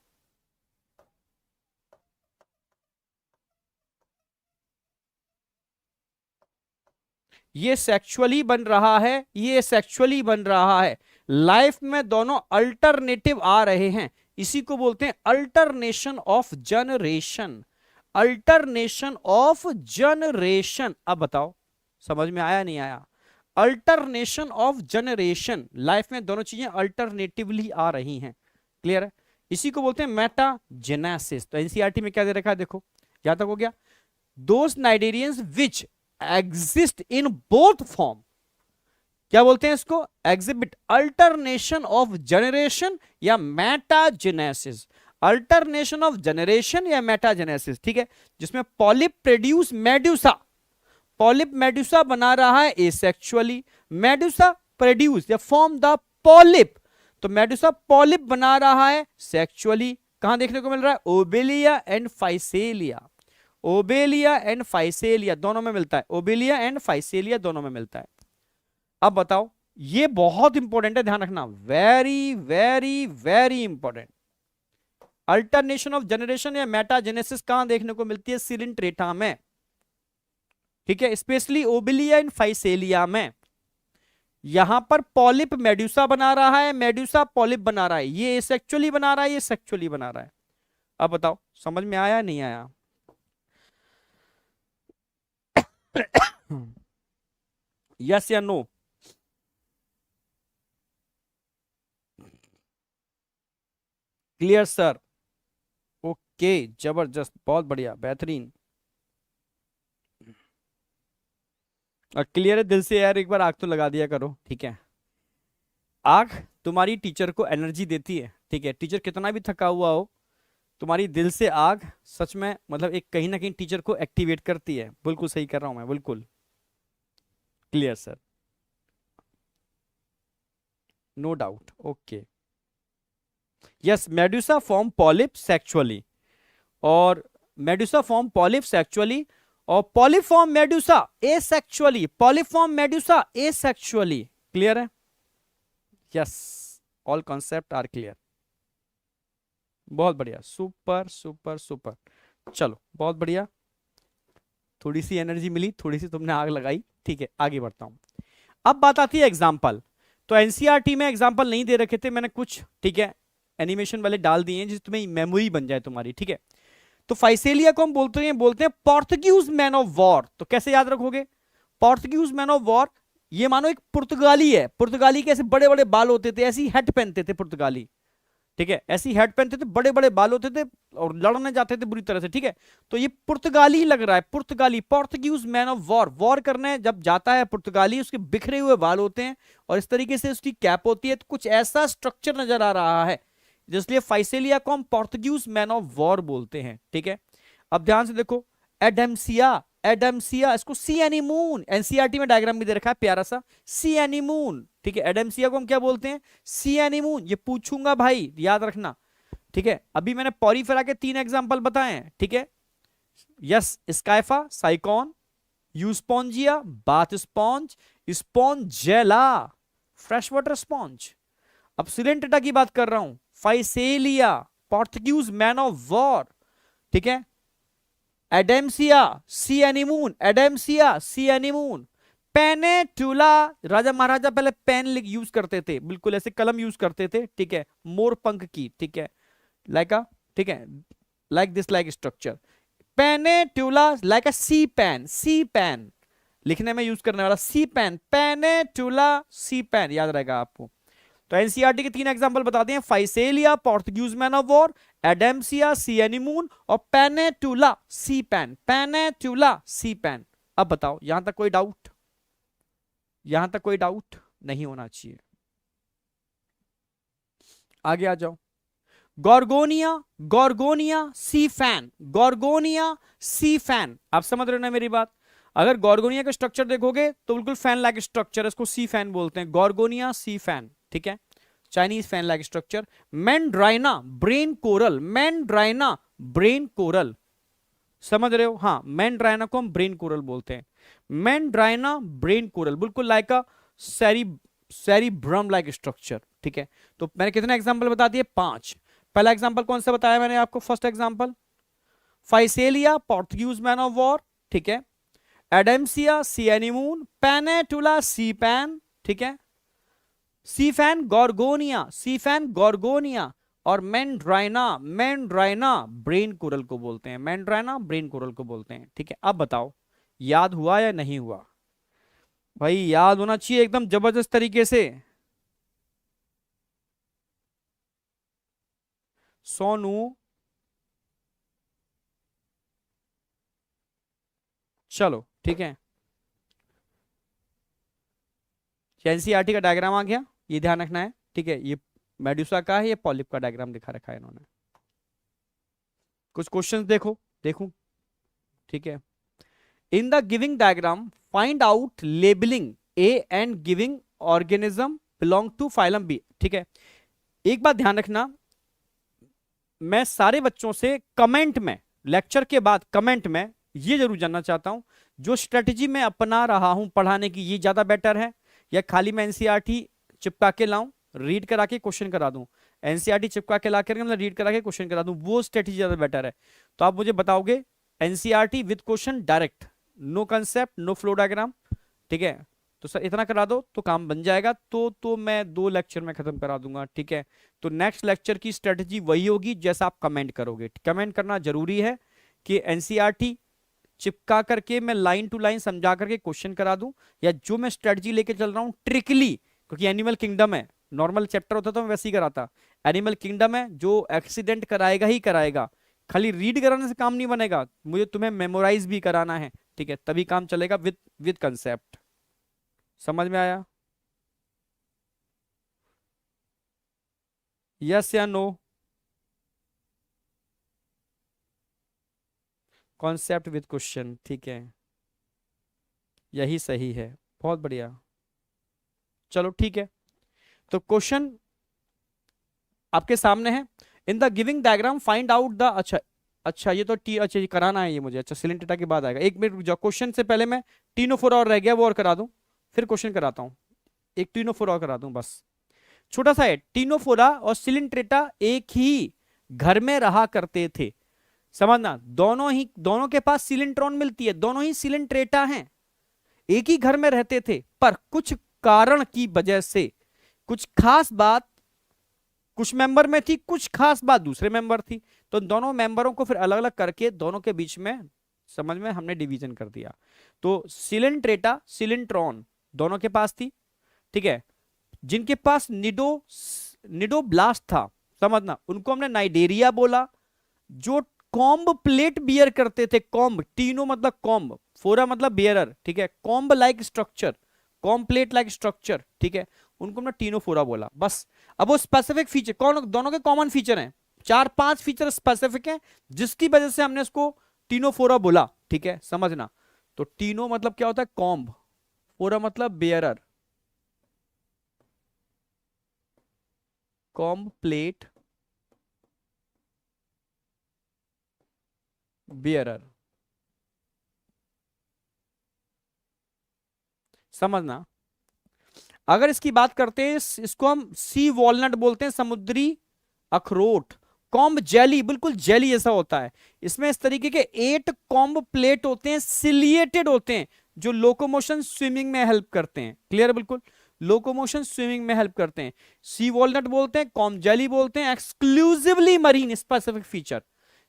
ये सेक्सुअली बन रहा है, ये सेक्सुअली बन रहा है। लाइफ में दोनों अल्टरनेटिव आ रहे हैं, इसी को बोलते हैं alternation of generation. Alternation of generation. अब बताओ समझ में आया नहीं आया? अल्टरनेशन ऑफ जनरेशन, लाइफ में दोनों चीजें अल्टरनेटिवली आ रही हैं। क्लियर है? इसी को बोलते हैं मेटाजेनेसिस। तो एनसीईआरटी में क्या दे रखा है देखो, यहां तक हो गया। Those cnidarians which exist in both form, क्या बोलते हैं इसको? एग्जिबिट अल्टरनेशन ऑफ जनरेशन या मेटाजेनेसिस। अल्टरनेशन ऑफ जनरेशन या मेटाजेनेसिस, ठीक है। जिसमें polyp produce medusa, polyp medusa बना रहा है एसेक्सुअली, मेड्यूसा प्रोड्यूस या फॉर्म द पॉलिप, तो मेड्यूसा पॉलिप बना रहा है सेक्सुअली। कहां देखने को मिल रहा है? Obelia and Physalia. Obelia and Physalia दोनों में मिलता है, ओबेलिया एंड फाइसेलिया दोनों में मिलता है। अब बताओ, ये बहुत इंपॉर्टेंट है, ध्यान रखना, very very very important. Alternation of generation या मेटाजेनेसिस कहां देखने को मिलती है? सिलिंट्रेटा में, ठीक है, स्पेशली ओबेलिया एंड फाइसेलिया में। यहां पर पॉलिप मेड्यूसा बना रहा है, मेड्यूसा पॉलिप बना रहा है, ये एसेक्सुअली बना रहा है, ये सेक्सुअली बना रहा है। अब बताओ समझ में आया नहीं आया? यस या नो? Clear sir? ओके, जबरदस्त, बहुत बढ़िया, बेहतरीन। और क्लियर है दिल से यार? एक बार आग तो लगा दिया करो, ठीक है। आग तुम्हारी टीचर को एनर्जी देती है, ठीक है। टीचर कितना भी थका हुआ हो, तुम्हारी दिल से आग सच में मतलब एक कहीं ना कहीं टीचर को एक्टिवेट करती है। बिल्कुल सही कर रहा हूं मैं, बिल्कुल clear sir, no doubt. Okay, yes, medusa form polyp sexually, और मेडुसा फॉर्म पॉलिप सेक्सुअली, और polyp form medusa asexually, polyp form medusa asexually. Clear है? Yes, all concept are clear. बहुत बढ़िया, सुपर सुपर सुपर। चलो बहुत बढ़िया, थोड़ी सी energy मिली, थोड़ी सी तुमने आग लगाई, ठीक है। आगे बढ़ता हूं। अब बात आती है एग्जाम्पल। तो एनसीईआरटी में एग्जाम्पल नहीं दे रखे थे मैंने कुछ, ठीक है, एनिमेशन वाले डाल दिए हैं जिससे तुम्हें मेमोरी बन जाए तुम्हारी, ठीक है। तो फाइसेलिया को हम बोलते हैं पोर्तुगीज मैन ऑफ वॉर। तो कैसे याद रखोगे? पोर्तुगीज मैन ऑफ वॉर, ये मानो एक पुर्तगाली है। पुर्तगाली के ऐसे बड़े बड़े बाल होते थे, ऐसी हैट पहनते थे पुर्तगाली, ठीक है, ऐसी हैट पहनते थे, बड़े बड़े बाल होते थे और लड़ने जाते थे बुरी तरह से, ठीक है। तो ये पुर्तगाली लग रहा है, पुर्तगाली, Portuguese man of war. War करने जब जाता है पुर्तगाली, उसके बिखरे हुए बाल होते हैं और इस तरीके से उसकी कैप होती है, तो कुछ ऐसा स्ट्रक्चर नजर आ रहा है, इसलिए फाइसेलिया को हम पोर्तुगीज मैन ऑफ वॉर बोलते हैं, ठीक है। अब ध्यान से देखो, एडम्सिया, एडम्सिया, इसको सी एनीमून, एनसीईआरटी में डायग्राम भी दे रखा है प्यारा सा, सी एनीमून, ठीक है। एडम्सिया को हम क्या बोलते हैं? सी एनीमून। ये पूछूंगा भाई, याद रखना, ठीक है। अभी मैंने पॉरीफेरा के 3 एग्जांपल बताए हैं, ठीक है। Yes, Scypha, Sycon, Euspongia, bath sponge, Spongilla, fresh water sponge. अब सिलेंटेटा की बात कर रहा हूं, Physalia, Portuguese man of war, ठीक है। एडेम्सिया, सी एनीमून, एडेम्सिया, सी एनीमून। पेनेटुला, राजा महाराजा पहले पेन यूज करते थे, बिल्कुल ऐसे कलम यूज करते थे, ठीक है, मोर पंख की, ठीक है, लाइक अ, ठीक है, like this, like structure. Pennatula like a sea pen, sea pen, लिखने में यूज करने वाला सी पेन, पेनेटुला सी पेन, याद रहेगा आपको। तो एनसीईआरटी के 3 एग्जांपल बताते हैं, Physalia Portuguese man of war, Adamsia sea anemone और पेनेटुला सी पेन, पेनेटुला सी पेन। अब बताओ यहां तक कोई डाउट? यहां तक कोई डाउट नहीं होना चाहिए। आगे आ जाओ। गॉर्गोनिया, गॉर्गोनिया सी फैन, गॉर्गोनिया सी फैन। आप समझ रहे हो ना मेरी बात? अगर गॉर्गोनिया का स्ट्रक्चर देखोगे तो बिल्कुल फैन लाइक स्ट्रक्चर है, इसको सी फैन बोलते हैं, गॉर्गोनिया सी फैन, ठीक है, Chinese fan like structure. Meandrina brain coral, Meandrina brain coral, समझ रहे हो? हाँ, मैंड्राइना को हम ब्रेन कोरल बोलते हैं, मैंड्राइना ब्रेन कोरल, बिल्कुल लाइक अ सेरिब्रम लाइक स्ट्रक्चर, ठीक है। तो मैंने कितने एग्जांपल बता दिए? 5। पहला एग्जांपल कौन सा बताया मैंने आपको? First example Physalia Portuguese man of war, ठीक है, एडेम्सिया सी एनीमून, पेनेटुला सी पैन, ठीक है, सी फैन गॉर्गोनिया, सी फैन गॉर्गोनिया, और मैंड्राइना, मैंड्राइना ब्रेन कोरल को बोलते हैं, मैंड्राइना ब्रेन कोरल को बोलते हैं, ठीक है। अब बताओ याद हुआ या नहीं हुआ? भाई याद होना चाहिए एकदम जबरदस्त तरीके से। सोनू, चलो ठीक है, एनसीईआरटी का डायग्राम आ गया, ये ध्यान रखना है, ठीक है। ये मेडुसा का है, ये पॉलिप का डायग्राम दिखा रखा है इन्होंने। कुछ क्वेश्चंस देखो, देखूं, ठीक है। In the giving diagram find out labelling A and giving organism belong to phylum B, ठीक है। एक बात ध्यान रखना, मैं सारे बच्चों से कमेंट में, लेक्चर के बाद कमेंट में ये जरूर जानना चाहता हूं, जो स्ट्रेटजी मैं अपना रहा हूं पढ़ाने की, ये ज्यादा बेटर है या खाली मैं एनसीईआरटी चिपका के लाऊं, रीड करा के क्वेश्चन करा दूं? एनसीईआरटी चिपका के ला कर मतलब रीड करा के क्वेश्चन करा दूं, वो स्ट्रेटजी ज्यादा बेटर है? तो आप मुझे बताओगे NCERT with question direct, no concept, no flow diagram, ठीक है। तो सर इतना करा दो तो काम बन जाएगा, तो मैं 2 लेक्चर में खत्म करा दूंगा, ठीक है। तो नेक्स्ट लेक्चर की स्ट्रेटजी वही होगी जैसा आप कमेंट करोगे, कमेंट करना जरूरी है कि एनसीईआरटी चिपका करके मैं लाइन टू लाइन समझा करके क्वेश्चन करा दूं, या जो मैं स्ट्रेटजी लेके चल रहा हूं ट्रिकली, क्योंकि एनिमल किंगडम है, नॉर्मल चैप्टर होता तो मैं वैसे ही कराता, एनिमल किंगडम है, जो एक्सीडेंट कराएगा ही कराएगा, खाली रीड कराने से काम नहीं बनेगा, मुझे तुम्हें मेमोराइज भी कराना है, ठीक है, तभी काम चलेगा विद विद कंसेप्ट। समझ में आया? यस या नो? कॉन्सेप्ट विद क्वेश्चन, ठीक है, यही सही है, बहुत बढ़िया। चलो ठीक है, तो क्वेश्चन आपके सामने है। In the giving diagram find out the, अच्छा अच्छा ये तो अच्छा ये कराना है ये मुझे, अच्छा सिलेंट डेटा के बाद आएगा, 1 मिनट रुक जाओ, क्वेश्चन से पहले मैं टीनोफोरा और रह गया वो और करा दूं, फिर क्वेश्चन कराता हूं, एक टीनोफोरा और करा दूं बस, छोटा सा है। टीनोफोरा और सिलिंट्रेटा एक ही घर में रहा करते थे, समझना, दोनों के पास सिलिंट्रॉन मिलती है, दोनों ही सिलिंट्रेटा हैं, एक ही घर में रहते थे, पर कुछ कारण की वजह से कुछ खास बात कुछ मेंबर में थी, कुछ खास बात दूसरे मेंबर थी, तो दोनों मेंबरों को फिर अलग अलग करके दोनों के बीच में समझ में हमने डिवीजन कर दिया। तो सिलिंट्रेटा सिलिंट्रॉन दोनों के पास थी, ठीक है। जिनके पास निडोब्लास्ट था, समझना, उनको हमने नाइडेरिया बोला। जो कॉम्ब प्लेट बियर करते थे, कॉम्ब, टीनो मतलब कॉम्ब, फोरा मतलब बियरर, ठीक है, comb like structure, comb plate like structure, ठीक है, उनको हमने टीनोफोरा बोला बस। अब वो स्पेसिफिक फीचर कौन, दोनों के कॉमन फीचर हैं, 4-5 फीचर स्पेसिफिक हैं, जिसकी वजह से हमने इसको टीनोफोरा बोला, ठीक है, समझना। तो टीनो मतलब क्या होता है? कॉम्ब, फोरा मतलब बेयरर, कॉम्ब प्लेट बेयरर, समझना। अगर इसकी बात करते हैं, इसको हम सी वॉलनट बोलते हैं, समुद्री अखरोट, कॉम्ब जेली, बिल्कुल जेली जैसा होता है। इसमें इस तरीके के 8 कॉम्ब प्लेट होते हैं, सिलिएटेड होते हैं, जो लोकोमोशन स्विमिंग में हेल्प करते हैं, क्लियर? बिल्कुल लोकोमोशन स्विमिंग में हेल्प करते हैं। सी वॉलनट बोलते हैं, कॉम्ब जेली बोलते हैं, exclusively marine, specific feature.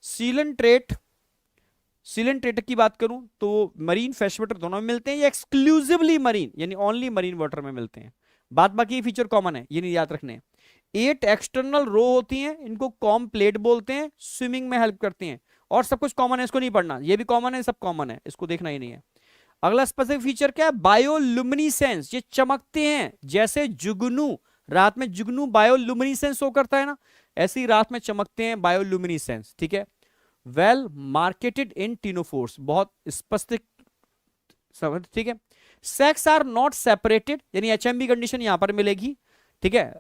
Coelenterate Coelenterata की बात करूं तो मरीन फ्रेश वाटर दोनों में मिलते हैं, या एक्सक्लूसिवली मरीन यानी ओनली मरीन वाटर में मिलते हैं? बात बाकी फीचर कॉमन है, ये नहीं याद रखने। 8 एक्सटर्नल रो होती हैं, इनको कॉम प्लेट बोलते हैं, स्विमिंग में हेल्प करती हैं। और सब कुछ कॉमन है, इसको नहीं पढ़ना, ये भी कॉमन है, सब कॉमन है, इसको देखना ही नहीं है। अगला स्पेसिफिक फीचर क्या है? बायोलुमिनिसेंस, ये चमकते हैं जैसे जुगनू, रात में जुगनू बायोलुमिनिसेंस शो करता है ना, ऐसे ही रात में चमकते हैं, बायोलुमिनिसेंस, ठीक है। वेल मार्केटेड इन टीनोफोर्स, बहुत स्पष्ट समझ, ठीक है। सेक्स आर नॉट सेपरेटेड, यानी एचएमबी कंडीशन यहां पर मिलेगी, ठीक है।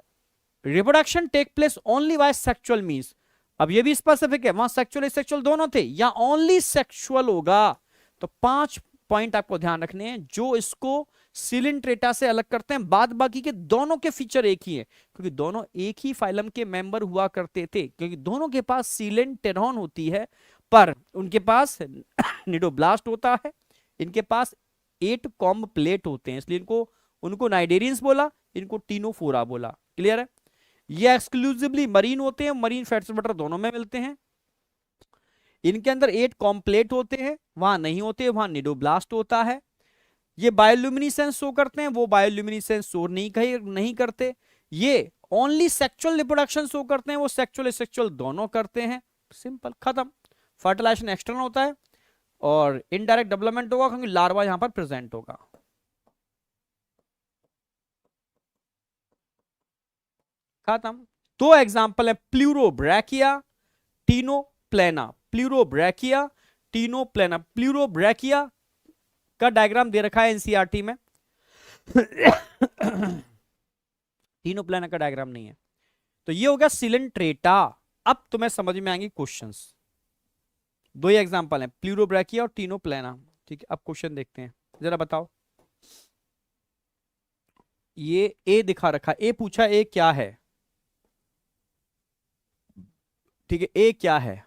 Reproduction take place only by sexual means, अब ये भी स्पेसिफिक है, वहां सेक्सुअल एसेक्सुअल दोनों थे, या ओनली सेक्सुअल होगा। तो 5 पॉइंट आपको ध्यान रखने हैं जो इसको सिलिंट्रेटा से अलग करते हैं। बाद बाकी के दोनों के फीचर एक ही है, क्योंकि दोनों एक ही फाइलम के मेंबर हुआ करते थे, क्योंकि दोनों के पास सिलेंटेरॉन होती है, पर उनके पास निडोब्लास्ट होता है, इनके पास 8 कॉम्ब प्लेट होते हैं, इसलिए इनको उनको नाइडेरियंस बोला, इनको टीनोफोरा बोला। क्लियर है? ये एक्सक्लूसिवली मरीन होते हैं, मरीन फैट्स वाटर दोनों में मिलते हैं। इनके अंदर 8 कॉम्प्लेट होते हैं, वहां नहीं होते, वहां निडोब्लास्ट होता है। ये बायोल्यूमिनिसेंस शो करते हैं, वो बायोल्यूमिनिसेंस शो नहीं करते। ये ओनली सेक्सुअल रिप्रोडक्शन शो करते हैं, वो सेक्सुअल सेक्सुअल दोनों करते हैं। सिंपल, खत्म। फर्टिलाइजेशन एक्सटर्नल होता है और इनडायरेक्ट डेवलपमेंट होगा, क्योंकि लार्वा यहां पर प्रेजेंट होगा। खत्म। दो एग्जांपल है, Pleurobrachia, Ctenoplana. Pleurobrachia, Ctenoplana. Pleurobrachia का डायग्राम दे रखा है एनसीईआरटी में। टीनोप्लेना का डायग्राम नहीं है। तो ये हो गया सिलेंट्रेटा। अब तुम्हें समझ में आएंगे क्वेश्चंस। दो ही एग्जांपल है, प्लूरोब्रैकिया और टीनोप्लेना, ठीक है। अब क्वेश्चन देखते हैं, जरा बताओ। ये ए दिखा रखा, ए पूछा ए क्या है, ठीक है। ए क्या है,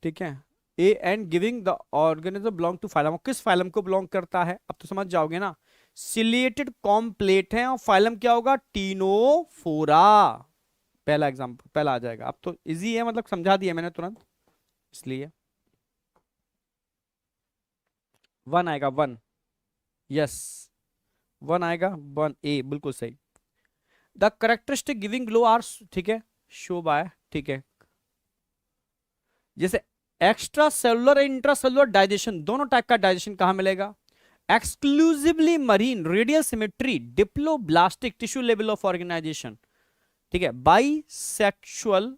ठीक है। A and giving the organism belong to phylum, किस फाइलम को बिलोंग करता है, अब तो समझ जाओगे ना। सिलिएटेड कॉम्प्लेट है और फाइलम क्या होगा? टीनोफोरा। पहला एग्जांपल पहला आ जाएगा। अब तो इजी है, मतलब समझा दिया मैंने तुरंत, इसलिए 1 आएगा, 1। यस, 1 आएगा, 1 ए, बिल्कुल सही। The characteristic giving glow are, ठीक है, शो बाय, ठीक है। जैसे एक्स्ट्रा सेलुलर और इंट्रा सेलुलर डाइजेशन, दोनों टाइप का डाइजेशन कहां मिलेगा? Exclusively marine, radial symmetry, diploblastic, tissue level of organization, ठीक है। Bisexual,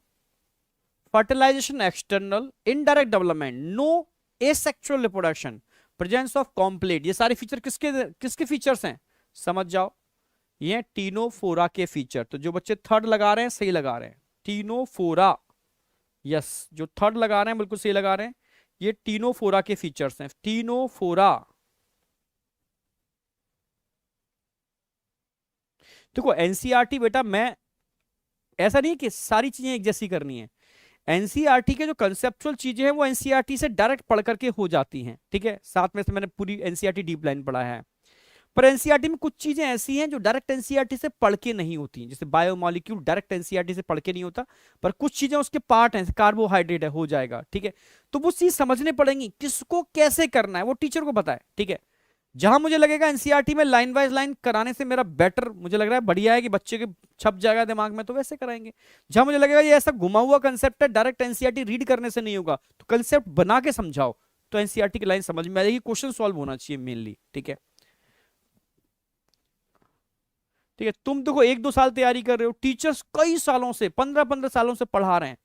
fertilization external, indirect development, no asexual reproduction, presence of complete. ये सारे फीचर किसके किसके फीचर्स हैं, समझ जाओ। ये टीनोफोरा के फीचर। तो जो बच्चे थर्ड लगा रहे हैं सही लगा रहे हैं, टीनोफोरा। यस, जो थर्ड लगा रहे हैं बिल्कुल सही लगा रहे हैं, ये टीनोफोरा के फीचर्स हैं, टीनोफोरा। देखो एनसीईआरटी बेटा, मैं ऐसा नहीं कि सारी चीजें एक जैसी करनी है। एनसीईआरटी के जो कंसेप्चुअल चीजें हैं वो एनसीईआरटी से डायरेक्ट पढ़ करके हो जाती हैं, ठीक है। साथ में से मैंने पूरी एनसीईआरटी डीप लाइन पढ़ा है, पर एनसीईआरटी में कुछ चीजें ऐसी हैं जो डायरेक्ट एनसीईआरटी से पढ़ के नहीं होती, जैसे बायोमोलिक्यूल डायरेक्ट एनसीईआरटी से पढ़ के नहीं होता, पर कुछ चीजें उसके पार्ट हैं, कार्बोहाइड्रेट है, हो जाएगा, ठीक है। तो वो चीज समझने पड़ेंगी, किसको कैसे करना है वो टीचर को पता है, ठीक है। जहां मुझे लगेगा एनसीईआरटी में लाइन वाइज लाइन कराने से मेरा बेटर, मुझे लग रहा है बढ़िया है कि बच्चे के छप जाएगा दिमाग में, तो वैसे कराएंगे। जहां मुझे लगेगा ये ऐसा घुमा हुआ कंसेप्ट है, डायरेक्ट एनसीईआरटी रीड करने से नहीं होगा, तो कंसेप्ट बना के समझाओ, तो एनसीईआरटी की लाइन समझ में आ जाएगी। क्वेश्चन सॉल्व होना चाहिए मेनली, ठीक है। ठीक है, तुम देखो 1-2 साल तैयारी कर रहे हो, टीचर्स कई सालों से 15-15 सालों से पढ़ा रहे हैं,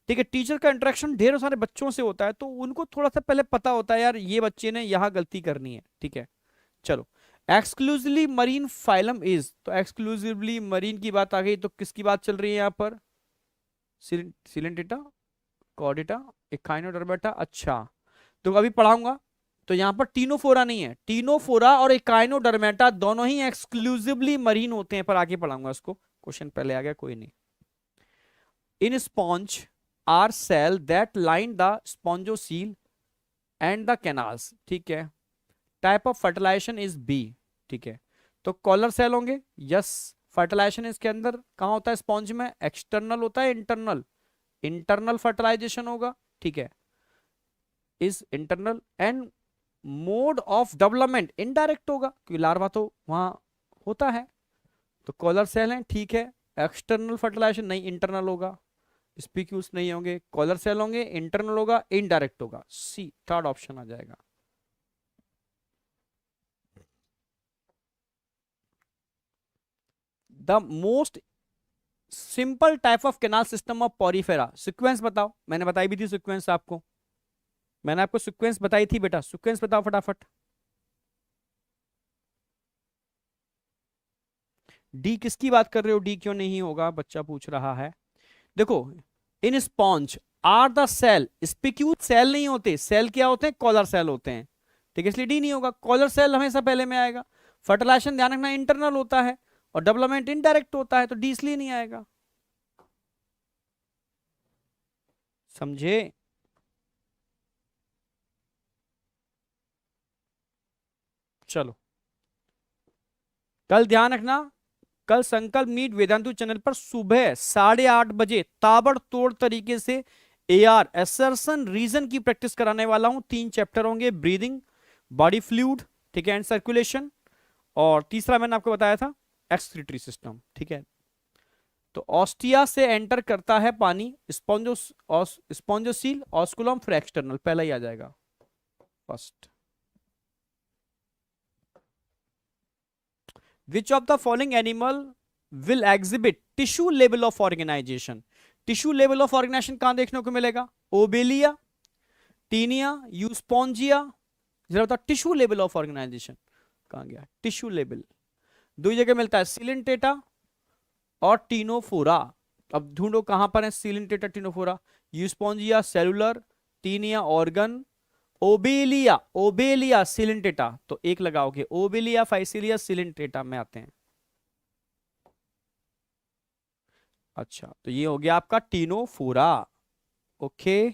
ठीक है। टीचर का इंटरेक्शन ढेरों सारे बच्चों से होता है, तो उनको थोड़ा सा पहले पता होता है यार ये बच्चे ने यहां गलती करनी है, ठीक है। चलो, एक्सक्लूसिवली मरीन फाइलम इज, तो एक्सक्लूसिवली मरीन की बात आ गई, तो किसकी बात चल रही है यहां पर? Coelenterata, Chordata, echinodermata. अच्छा, तो अभी पढ़ाऊंगा, तो यहां पर टीनोफोरा नहीं है, टीनोफोरा और एकाइनोडर्मेटा दोनों ही एक्सक्लूसिवली मरीन होते हैं, पर आगे पढ़ाऊंगा इसको, क्वेश्चन पहले आ गया, कोई नहीं। In sponge are cell that line the spongocoel and the canals, ठीक है। Type of fertilization is B, ठीक है। तो कॉलर सेल होंगे, यस। फर्टिलाइजेशन इसके अंदर कहां होता है? स्पॉन्ज में। एक्सटर्नल होता है इंटरनल? इंटरनल फर्टिलाइजेशन होगा, ठीक है। Is internal and mode of development indirect होगा क्योंकि लार्वा तो वहां होता है। तो कॉलर सेल है, ठीक है। एक्सटर्नल फर्टिलाइजेशन नहीं, इंटरनल होगा। स्पीक्यूल्स नहीं होंगे, कॉलर सेल होंगे, इंटरनल होगा, इनडायरेक्ट होगा। सी थर्ड ऑप्शन आ जाएगा। The most simple type of canal system of Porifera, sequence बताओ। मैंने बताई भी थी सीक्वेंस आपको, मैंने आपको सीक्वेंस बताई थी बेटा, सीक्वेंस बताओ फटाफट। डी किसकी बात कर रहे हो, डी क्यों नहीं होगा, बच्चा पूछ रहा है। देखो, in sponge are the cell, spicule cell नहीं होते, सेल क्या होते हैं, कॉलर सेल होते हैं, ठीक है, इसलिए डी नहीं होगा। कॉलर सेल हमेशा पहले में आएगा। फर्टिलाइजेशन ध्यान रखना इंटरनल होता है और डेवलपमेंट इनडायरेक्ट होता है, तो डी इसलिए नहीं आएगा। समझे? चलो, कल ध्यान रखना, कल संकल्प मीट वेदांतु चैनल पर सुबह 8:30 बजे ताबड़तोड़ तरीके से एआर एसर्शन रीजन की प्रैक्टिस कराने वाला हूं। 3 चैप्टर होंगे, ब्रीदिंग, बॉडी फ्लूइड, ठीक है, एंड सर्कुलेशन, और तीसरा मैंने आपको बताया था एक्सक्रीटरी सिस्टम, ठीक है। तो ऑस्टिया से एंटर करता है पानी, स्पॉन्जोसील, ऑस्कुलम, फिर एक्सटर्नल, पहला ही आ जाएगा first. Which of the following animal will exhibit tissue level of organization? Tissue level of organization कहां देखने को मिलेगा, ओबेलिया, टीनिया, यूस्पोंजिया। जरा बताओ टिश्यू लेवल ऑफ ऑर्गेनाइजेशन कहां गया, टिश्यू लेवल दो जगह मिलता है, सिलिंटेटा और टीनोफोरा। अब ढूंढो कहां पर है Coelenterata Ctenophora, Euspongia cellular, Taenia organ, Obelia, Obelia Coelenterata, तो एक लगाओगे, ओबेलिया फाइसिलिया सिलिंटेटा में आते हैं। अच्छा, तो ये हो गया आपका टीनोफोरा। ओके,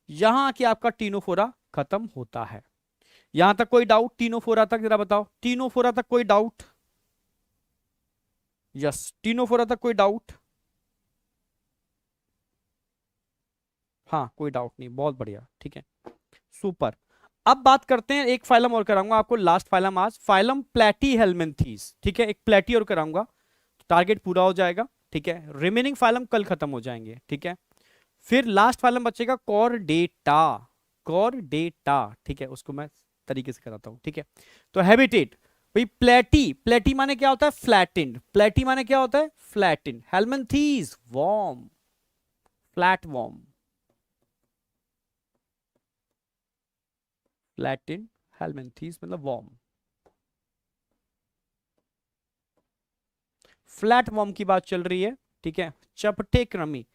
यहां आके आपका टीनोफोरा खत्म होता है। यहां तक कोई डाउट, टीनोफोरा तक जरा बताओ, टीनोफोरा तक कोई डाउट? यस, टीनोफोरा तक कोई डाउट? हाँ, कोई डाउट नहीं, बहुत बढ़िया, ठीक है, सुपर। अब बात करते हैं, एक फाइलम और कराऊंगा आपको, लास्ट फाइलम आज, फाइलम प्लेटी हेलमिंथीज, ठीक है, एक प्लेटी और कराऊंगा, टारगेट पूरा हो जाएगा, ठीक है। रिमेनिंग फाइलम कल खत्म हो जाएंगे, ठीक है। फिर लास्ट फाइलम बचेगा कॉर्डेटा, कॉर्डेटा, ठीक है, उसको मैं तरीके से कराता हूं, ठीक है। तो हैबिटेट, भाई प्लेटी, प्लेटी माने क्या होता है, फ्लैटेंड, प्लेटी माने क्या होता है, flattened. Helminthes worm, flat worm, flattened, helminthes मतलब वॉर्म। फ्लैट वॉर्म की बात चल रही है, ठीक है। चपटे क्रमी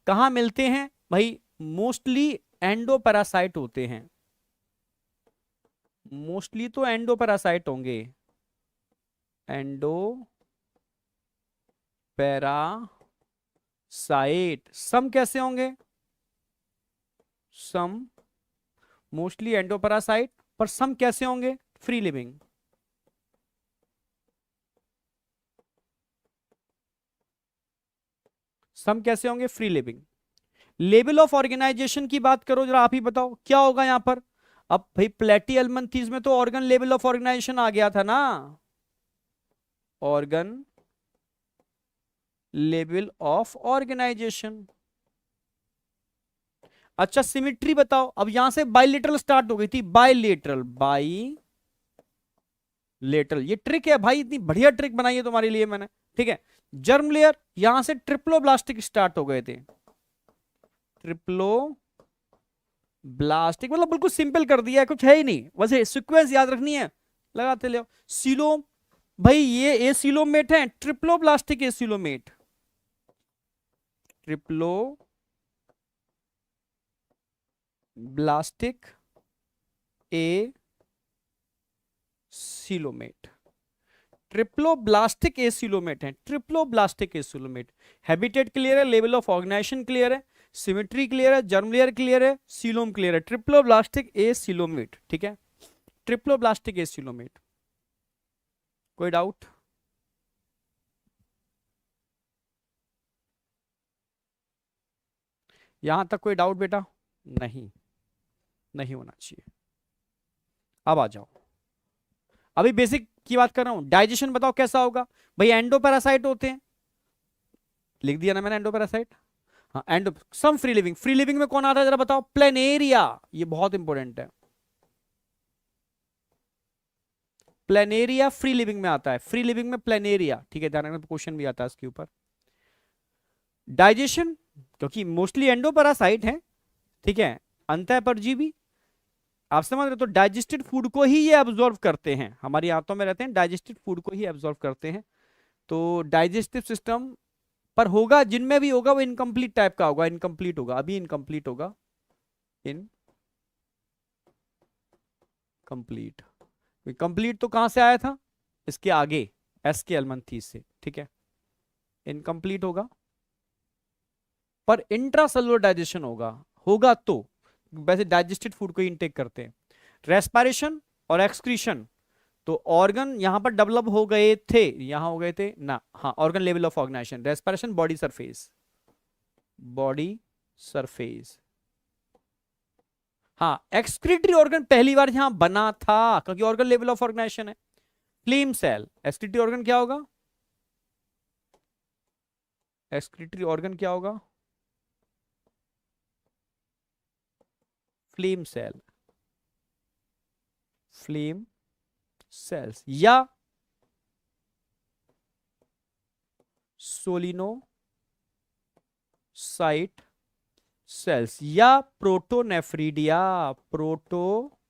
कहां मिलते हैं भाई, मोस्टली एंडोपैरासाइट होते हैं, मोस्टली तो एंडोपैरासाइट होंगे, एंडो पैरासाइट। सम कैसे होंगे, सम मोस्टली एंडोपैरासाइट, पर सम कैसे होंगे, फ्री लिविंग। सम कैसे होंगे, free living. Level of organisation की बात करो जरा, आप ही बताओ क्या होगा यहां पर। अब भाई प्लेटी एल्मंथीज में तो ऑर्गन लेवल ऑफ ऑर्गेनाइजेशन आ गया था ना, ऑर्गन लेवल ऑफ ऑर्गेनाइजेशन। अच्छा, सिमिट्री बताओ, अब यहां से बाइलेटरल स्टार्ट हो गई थी, बाइलेटरल, बाई लेटरल, ये ट्रिक है भाई, इतनी बढ़िया ट्रिक बनाई है तुम्हारे लिए मैंने, ठीक है। जर्म लेयर यहां से ट्रिप्लोब्लास्टिक स्टार्ट हो गए थे, ट्रिप्लो ब्लास्टिक, मतलब बिल्कुल सिंपल कर दिया है, कुछ है ही नहीं, वैसे सीक्वेंस याद रखनी है, लगाते ले। सीलोम, भाई ये एसिलोमेट है, triploblastic acoelomate, triploblastic acoelomate, triploblastic acoelomate है, ट्रिप्लोब्लास्टिक एसिलोमेट। हैबिटेट क्लियर है, लेवल ऑफ ऑर्गेनाइजेशन क्लियर है, सिमेट्री क्लियर है, जर्म लेयर क्लियर है, सीलोम क्लियर है, ट्रिप्लोब्लास्टिक एसिलोमेट, ठीक है, ट्रिप्लोब्लास्टिक एसिलोमेट। कोई डाउट? यहां तक कोई डाउट बेटा? नहीं, नहीं होना चाहिए। अब आ जाओ, अभी बेसिक की बात कर रहा हूं। डाइजेशन बताओ कैसा होगा भाई? एंडोपैरासाइट होते हैं, लिख दिया ना मैंने एंडोपैरासाइट। हाँ endo, some free living. Free living में कौन आता है जरा बताओ? प्लेनेरिया, ये बहुत इंपॉर्टेंट है। प्लेनेरिया फ्री लिविंग में आता है, फ्री लिविंग में प्लेनेरिया, ठीक है, ध्यान रखना क्वेश्चन भी आता है इसके ऊपर। डाइजेशन, क्योंकि मोस्टली एंडोपैरासाइट है, ठीक है, अंतःपरजीवी, आप समझ रहे हो? तो डाइजेस्टेड फूड को ही ये एब्जॉर्व करते हैं, हमारी आंतों में रहते हैं, डाइजेस्टेड फूड को ही एब्जॉर्व करते हैं। तो डाइजेस्टिव सिस्टम पर होगा, जिनमें भी होगा वो इनकम्प्लीट टाइप का होगा, इनकम्प्लीट होगा, अभी इनकम्प्लीट होगा, इनकम्प्लीट। कंप्लीट तो कहां से आया था? इसके आगे एस के एलमंथीस से, ठीक है, इनकम्प्लीट होगा। पर इंट्रासेलुलर डाइजेशन होगा, होगा तो वैसे डाइजेस्टेड फूड को ही इनटेक करते हैं। रेस्पिरेशन और एक्सक्रीशन, तो ऑर्गन यहां पर डेवलप हो गए थे, यहां हो गए थे ना, हाँ, organ level of organisation. Respiration body surface, body surface, हाँ। एक्सक्रीटरी ऑर्गन पहली बार यहां बना था क्योंकि ऑर्गन लेवल ऑफ ऑर्गेनाइजेशन है। फ्लेम सेल, एक्सक्रीटरी ऑर्गन क्या होगा? एक्सक्रीटरी ऑर्गन क्या होगा? फ्लेम सेल, फ्लेम सेल्स या सोलिनोसाइट सेल्स या प्रोटोनेफ्रीडिया, प्रोटोनेफ्रीडिया।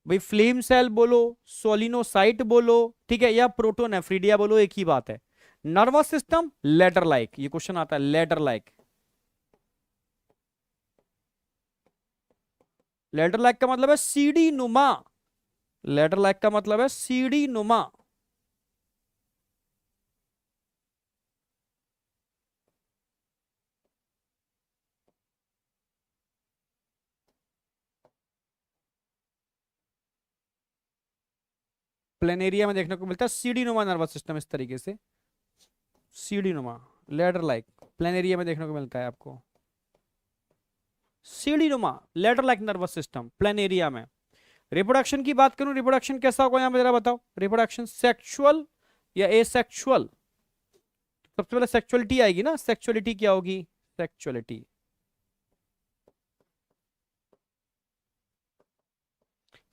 भाई फ्लेम सेल बोलो, सोलिनोसाइट बोलो, ठीक है, या प्रोटोनेफ्रीडिया बोलो, एक ही बात है। नर्वस सिस्टम लेडर लाइक, ये क्वेश्चन आता है, लेडर लाइक। लेडर लाइक का मतलब है सीढ़ी नुमा, लेडर लाइक का मतलब है सीढ़ी नुमा। प्लेनेरिया में देखने को मिलता है सीढ़ी नुमा नर्वस सिस्टम, इस तरीके से सीढ़ी नुमा, लेडर लाइक, प्लेनेरिया में देखने को मिलता है आपको सीढ़ी नुमा ladder like nervous system planaria में। रिप्रोडक्शन की बात करूं, रिप्रोडक्शन कैसा होगा यहां पे जरा बताओ? रिप्रोडक्शन सेक्सुअल या एसेक्सुअल? सबसे पहले सेक्सुअलिटी आएगी ना, सेक्सुअलिटी क्या होगी? सेक्सुअलिटी,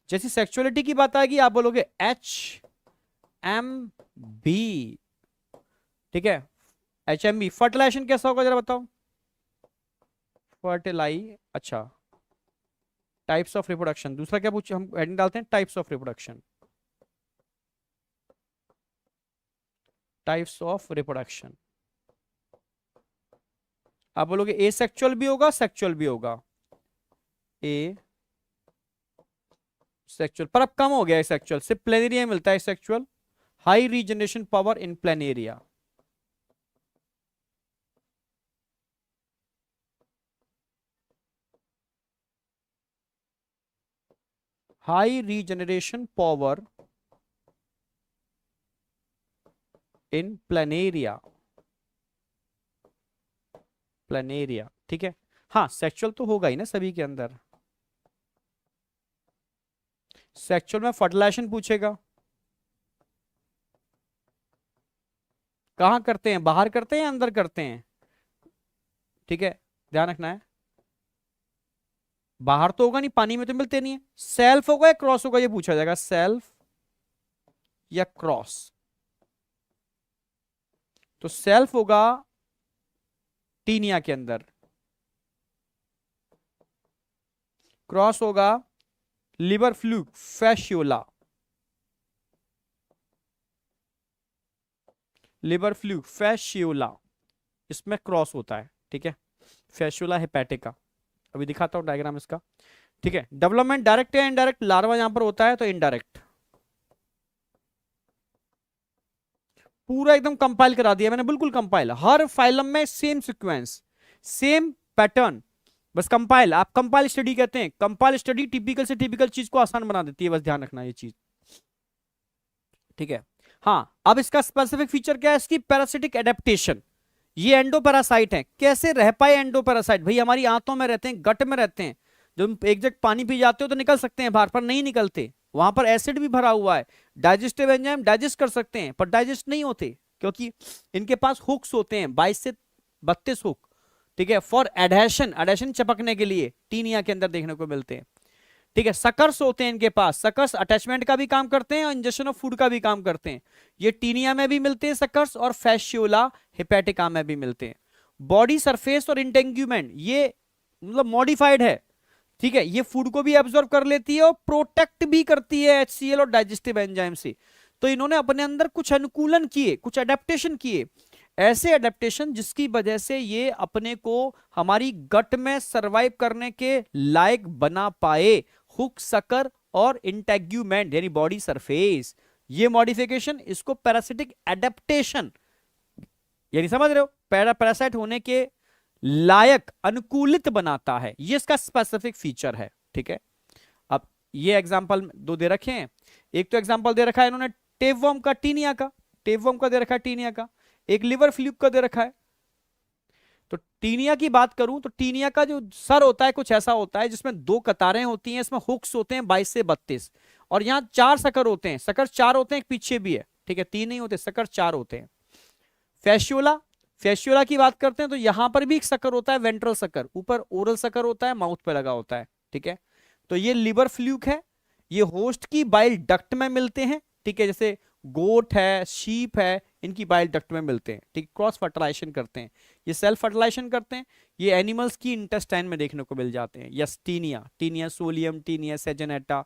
जैसी सेक्सुअलिटी की बात आएगी आप बोलोगे HMB, ठीक है, HMB। फर्टिलाइजेशन कैसा होगा जरा बताओ? फर्टिलाई, अच्छा, टाइप्स ऑफ रिप्रोडक्शन। दूसरा क्या पूछे, हम हेडिंग डालते हैं types of reproduction, types of reproduction. आप बोलोगे ए सेक्चुअल भी होगा, सेक्चुअल भी होगा, ए सेक्चुअल, पर अब कम हो गया है सेक्चुअल, सिर्फ प्लेनेरिया में मिलता है sexual. High regeneration power in planaria, high regeneration power in planaria, planaria, ठीक है। हाँ सेक्चुअल तो होगा ही ना सभी के अंदर। सेक्चुअल में फर्टिलाइजेशन पूछेगा, कहां करते हैं, बाहर करते हैं या अंदर करते हैं, ठीक है, ध्यान रखना है। बाहर तो होगा नहीं, पानी में तो मिलते नहीं है। सेल्फ होगा या क्रॉस होगा ये पूछा जाएगा, सेल्फ या क्रॉस। तो सेल्फ होगा टीनिया के अंदर, क्रॉस होगा लिवर फ्लूक फैशियोला, लिवर फ्लूक फैशियोला, इसमें क्रॉस होता है, ठीक है। फैशियोला हेपेटिका, अभी दिखाता हूं डायग्राम इसका, ठीक है। डेवलपमेंट डायरेक्ट या इनडायरेक्ट? लार्वा यहां पर होता है तो इनडायरेक्ट। पूरा एकदम कंपाइल करा दिया मैंने, बिल्कुल कंपाइल, हर फाइलम में सेम सीक्वेंस, सेम पैटर्न, बस कंपाइल। आप कंपाइल स्टडी कहते हैं, कंपाइल स्टडी टिपिकल से टिपिकल चीज को आसान बना देती है, बस ध्यान रखना ये चीज, ठीक है। हाँ अब इसका स्पेसिफिक फीचर क्या है? इसकी पैरासिटिक एडेप्टेशन, ये एंडोपैरासाइट हैं। कैसे रह पाए एंडोपैरासाइट? भाई हमारी आंतों में रहते हैं, गट में रहते हैं। जब एक जग पानी पी जाते हो तो निकल सकते हैं बाहर, पर नहीं निकलते, वहां पर एसिड भी भरा हुआ है। डाइजेस्टिव एंजाइम डाइजेस्ट कर सकते हैं पर डाइजेस्ट नहीं होते, क्योंकि इनके पास हुक्स होते हैं, 22 से 32 हुक, ठीक है, फॉर एडहेशन, एडहेशन चिपकने के लिए टीनिया के अंदर देखने को मिलते हैं। ठीक है, सकर्स होते हैं इनके पास, सकर्स अटैचमेंट का भी काम करते हैं और इंजेक्शन ऑफ फूड का भी काम करते हैं। ये टीनिया में भी मिलते हैं सकर्स, और फैशियोला हेपेटिका में भी मिलते हैं। बॉडी सरफेस और इंटेंग्यूमेंट ये मतलब मॉडिफाइड है, ठीक है, ये फूड को भी एब्जॉर्ब कर लेती है और प्रोटेक्ट भी करती है HCl और डाइजेस्टिव एंजाइम से। तो इन्होंने अपने अंदर कुछ अनुकूलन किए, कुछ एडेप्टेशन किए, ऐसे एडेप्टेशन जिसकी वजह से ये अपने को हमारी गट में सरवाइव करने के लायक बना पाए। हुक, सकर और इंटेग्यूमेंट यानी बॉडी सरफेस, ये मॉडिफिकेशन, इसको पैरासिटिक एडेप्टेशन यानी समझ रहे हो, पैरासाइट होने के लायक अनुकूलित बनाता है, ये इसका स्पेसिफिक फीचर है। ठीक है, अब ये एग्जांपल दो दे रखे हैं। एक तो एग्जांपल दे रखा है इन्होंने टेपवर्म का, टीनिया का, टेपवर्म का दे रखा है, टीनिया का। एक लिवर फ्लूक का दे रखा है। तो टीनिया की बात करूं तो टीनिया का जो सर होता है कुछ ऐसा होता है जिसमें दो कतारें होती हैं, इसमें हुक्स होते हैं 22 से 32, और यहां 4 सकर होते हैं। सकर 4 होते हैं, एक पीछे भी है, ठीक है, 3 नहीं होते, सकर 4 होते हैं। फैशियोला, फैशियोला की बात करते हैं तो यहां पर भी एक सकर होता है, वेंट्रल सकर, ऊपर ओरल सकर होता है, माउथ पे लगा होता है। ठीक है, तो ये लिवर फ्लूक है, ये होस्ट की बाइल डक्ट में मिलते हैं। ठीक है, जैसे गोट है, शीप है, इनकी बाइल डक्ट में मिलते हैं। ठीक, क्रॉस फर्टिलाइजेशन करते हैं, ये सेल्फ फर्टिलाइजेशन करते हैं। ये एनिमल्स की इंटेस्टाइन में देखने को मिल जाते हैं। Yes, Taenia, Taenia solium, Taenia saginata.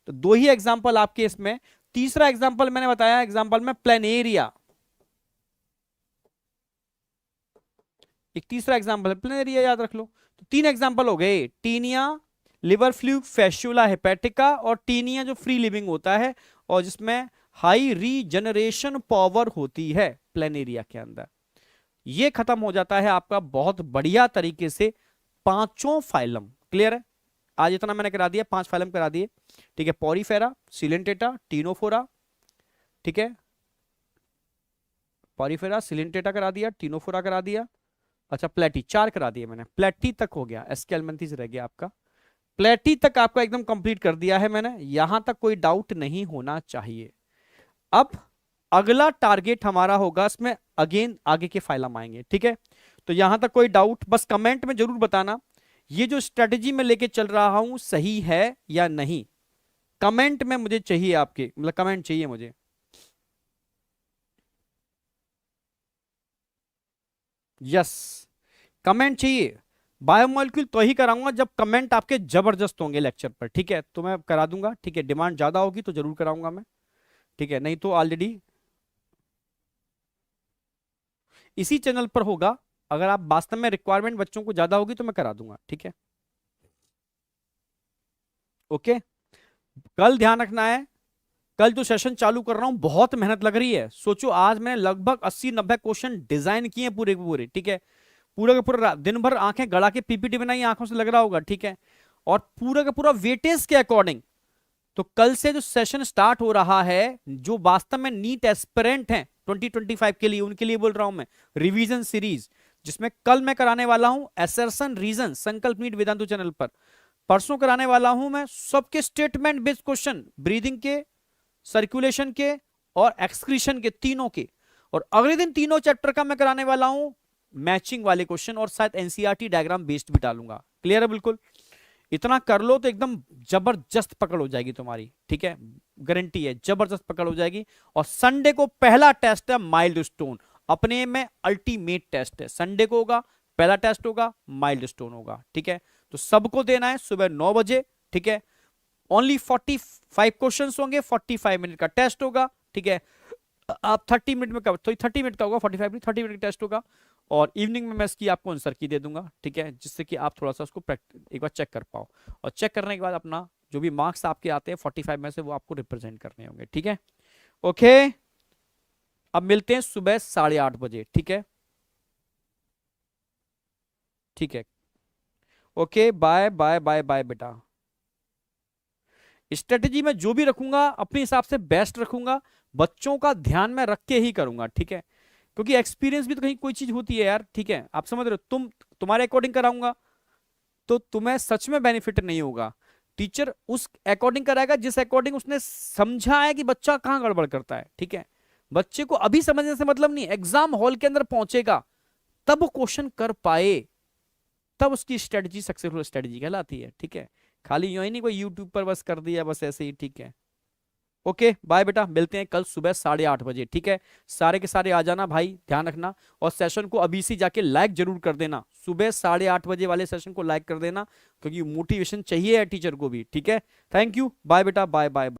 तो दो ही एग्जांपल आपके इसमें। तीसरा एग्जांपल मैंने बताया एग्जांपल में प्लेनेरिया, एक तीसरा एग्जांपल है प्लेनेरिया, याद रख लो। तो 3 एग्जांपल हो गए, टीनिया, लिवर फ्लूक, फैशियोला हेपेटिका, और टीनिया जो फ्री लिविंग होता है और जिसमें हाई रीजनरेशन पावर होती है प्लेनेरिया के अंदर। ये खत्म हो जाता है आपका बहुत बढ़िया तरीके से पांचों फाइलम। क्लियर है? आज इतना मैंने करा दिया, 5 फाइलम करा दिए। ठीक है, पॉरीफेरा, सिलेंटेटा, टीनोफोरा, ठीक है, पॉरीफेरा, सिलेंटेटा करा दिया, टीनोफोरा करा दिया, अच्छा प्लेटी 4 करा दिए मैंने, प्लेटी तक हो गया, एस्केलमेंथिस रह गया आपका। प्लेटी तक आपका एकदम कंप्लीट कर दिया है मैंने, यहां तक कोई डाउट नहीं होना चाहिए। अब अगला टारगेट हमारा होगा, इसमें अगेन आगे के फाइलम आएंगे। ठीक है, तो यहां तक कोई डाउट बस कमेंट में जरूर बताना, ये जो स्ट्रेटेजी में लेके चल रहा हूं सही है या नहीं। कमेंट में मुझे चाहिए आपके, मतलब कमेंट चाहिए मुझे। यस, कमेंट चाहिए। बायोमोलिक्यूल तो ही कराऊंगा जब कमेंट आपके जबरदस्त होंगे लेक्चर पर। ठीक है, तो मैं करा दूंगा। ठीक है, डिमांड ज्यादा होगी तो जरूर कराऊंगा मैं। ठीक है, नहीं तो ऑलरेडी इसी चैनल पर होगा। अगर आप वास्तव में रिक्वायरमेंट बच्चों को ज्यादा होगी तो मैं करा दूंगा। ठीक है, ओके। कल ध्यान रखना है, कल जो सेशन चालू कर रहा हूं बहुत मेहनत लग रही है। सोचो आज मैंने लगभग 80-90 क्वेश्चन डिजाइन किए पूरे के पूरे। ठीक है, पूरा का पूरा दिन भर आंखें गड़ा के पीपीटी बनाई, आंखों से लग रहा होगा। ठीक है, और पूरा का पूरा वेटेज के अकॉर्डिंग। तो कल से जो सेशन स्टार्ट हो रहा है, जो वास्तव में नीट एस्पिरेंट हैं 2025 के लिए, उनके लिए बोल रहा हूं मैं, रिवीजन सीरीज, जिसमें कल मैं कराने वाला हूं एसर्शन रीजन, संकल्प नीट वेदांतु चैनल पर। परसों कराने वाला हूं मैं सबके स्टेटमेंट बेस्ड क्वेश्चन, ब्रीदिंग के, सर्कुलेशन के और एक्सक्रीशन के, तीनों के। और अगले दिन तीनों चैप्टर का मैं कराने वाला हूं मैचिंग वाले क्वेश्चन, और शायद एनसीईआरटी डायग्राम बेस्ड भी डालूंगा। क्लियर है? बिल्कुल, इतना कर लो तो एकदम जबरदस्त पकड़ हो जाएगी तुम्हारी। ठीक है, गारंटी है, जबरदस्त पकड़ हो जाएगी। और संडे को पहला टेस्ट है माइलस्टोन, अपने में अल्टीमेट टेस्ट है। संडे को होगा, पहला टेस्ट होगा, माइलस्टोन होगा। ठीक है, तो सबको देना है सुबह 9 बजे। ठीक है, ओनली 45 क्वेश्चंस होंगे, 45 मिनट का टेस्ट होगा। ठीक है, आप 30 मिनट में का, तो 30 मिनट का होगा, 45 मिनट, 30 मिनट का टेस्ट होगा। और इवनिंग में मैं इसकी आपको आंसर की दे दूंगा। ठीक है, जिससे कि आप थोड़ा सा उसको एक बार चेक कर पाओ, और चेक करने के बाद अपना जो भी मार्क्स आपके आते हैं 45 में से, वो आपको रिप्रेजेंट करने होंगे। ठीक है, ओके। अब मिलते हैं सुबह 8:30 बजे। ठीक है, ठीक है, okay, bye bye bye bye बेटा। स्ट्रेटेजी में जो भी रखूंगा अपने हिसाब से बेस्ट रखूंगा, बच्चों का ध्यान में रख के ही करूंगा। ठीक है, क्योंकि एक्सपीरियंस भी तो कहीं कोई चीज होती है यार, ठीक है, आप समझ रहे हो। तुम्हारे अकॉर्डिंग कराऊंगा तो तुम्हें सच में बेनिफिट नहीं होगा। टीचर उस अकॉर्डिंग कराएगा जिस अकॉर्डिंग उसने समझा है कि बच्चा कहाँ गड़बड़ करता है, ठीक है। बच्चे को अभी समझने से मतलब नहीं, एग्जाम हॉल के अंदर पहुंचेगा तब वो क्वेश्चन कर पाए, तब उसकी स्ट्रेटजी सक्सेसफुल स्ट्रेटजी कहलाती है, ठीक है। खाली यूं ही नहीं कोई यूट्यूब पर बस कर दिया बस ऐसे ही, ठीक है। ओके बाय बेटा, मिलते हैं कल सुबह 8:30 बजे, ठीक है। सारे के सारे आ जाना भाई, ध्यान रखना। और सेशन को अभी से जाके लाइक जरूर कर देना, सुबह 8:30 बजे वाले सेशन को लाइक कर देना, क्योंकि मोटिवेशन चाहिए है टीचर को भी, ठीक है। थैंक यू, बाय बेटा, बाय बाय।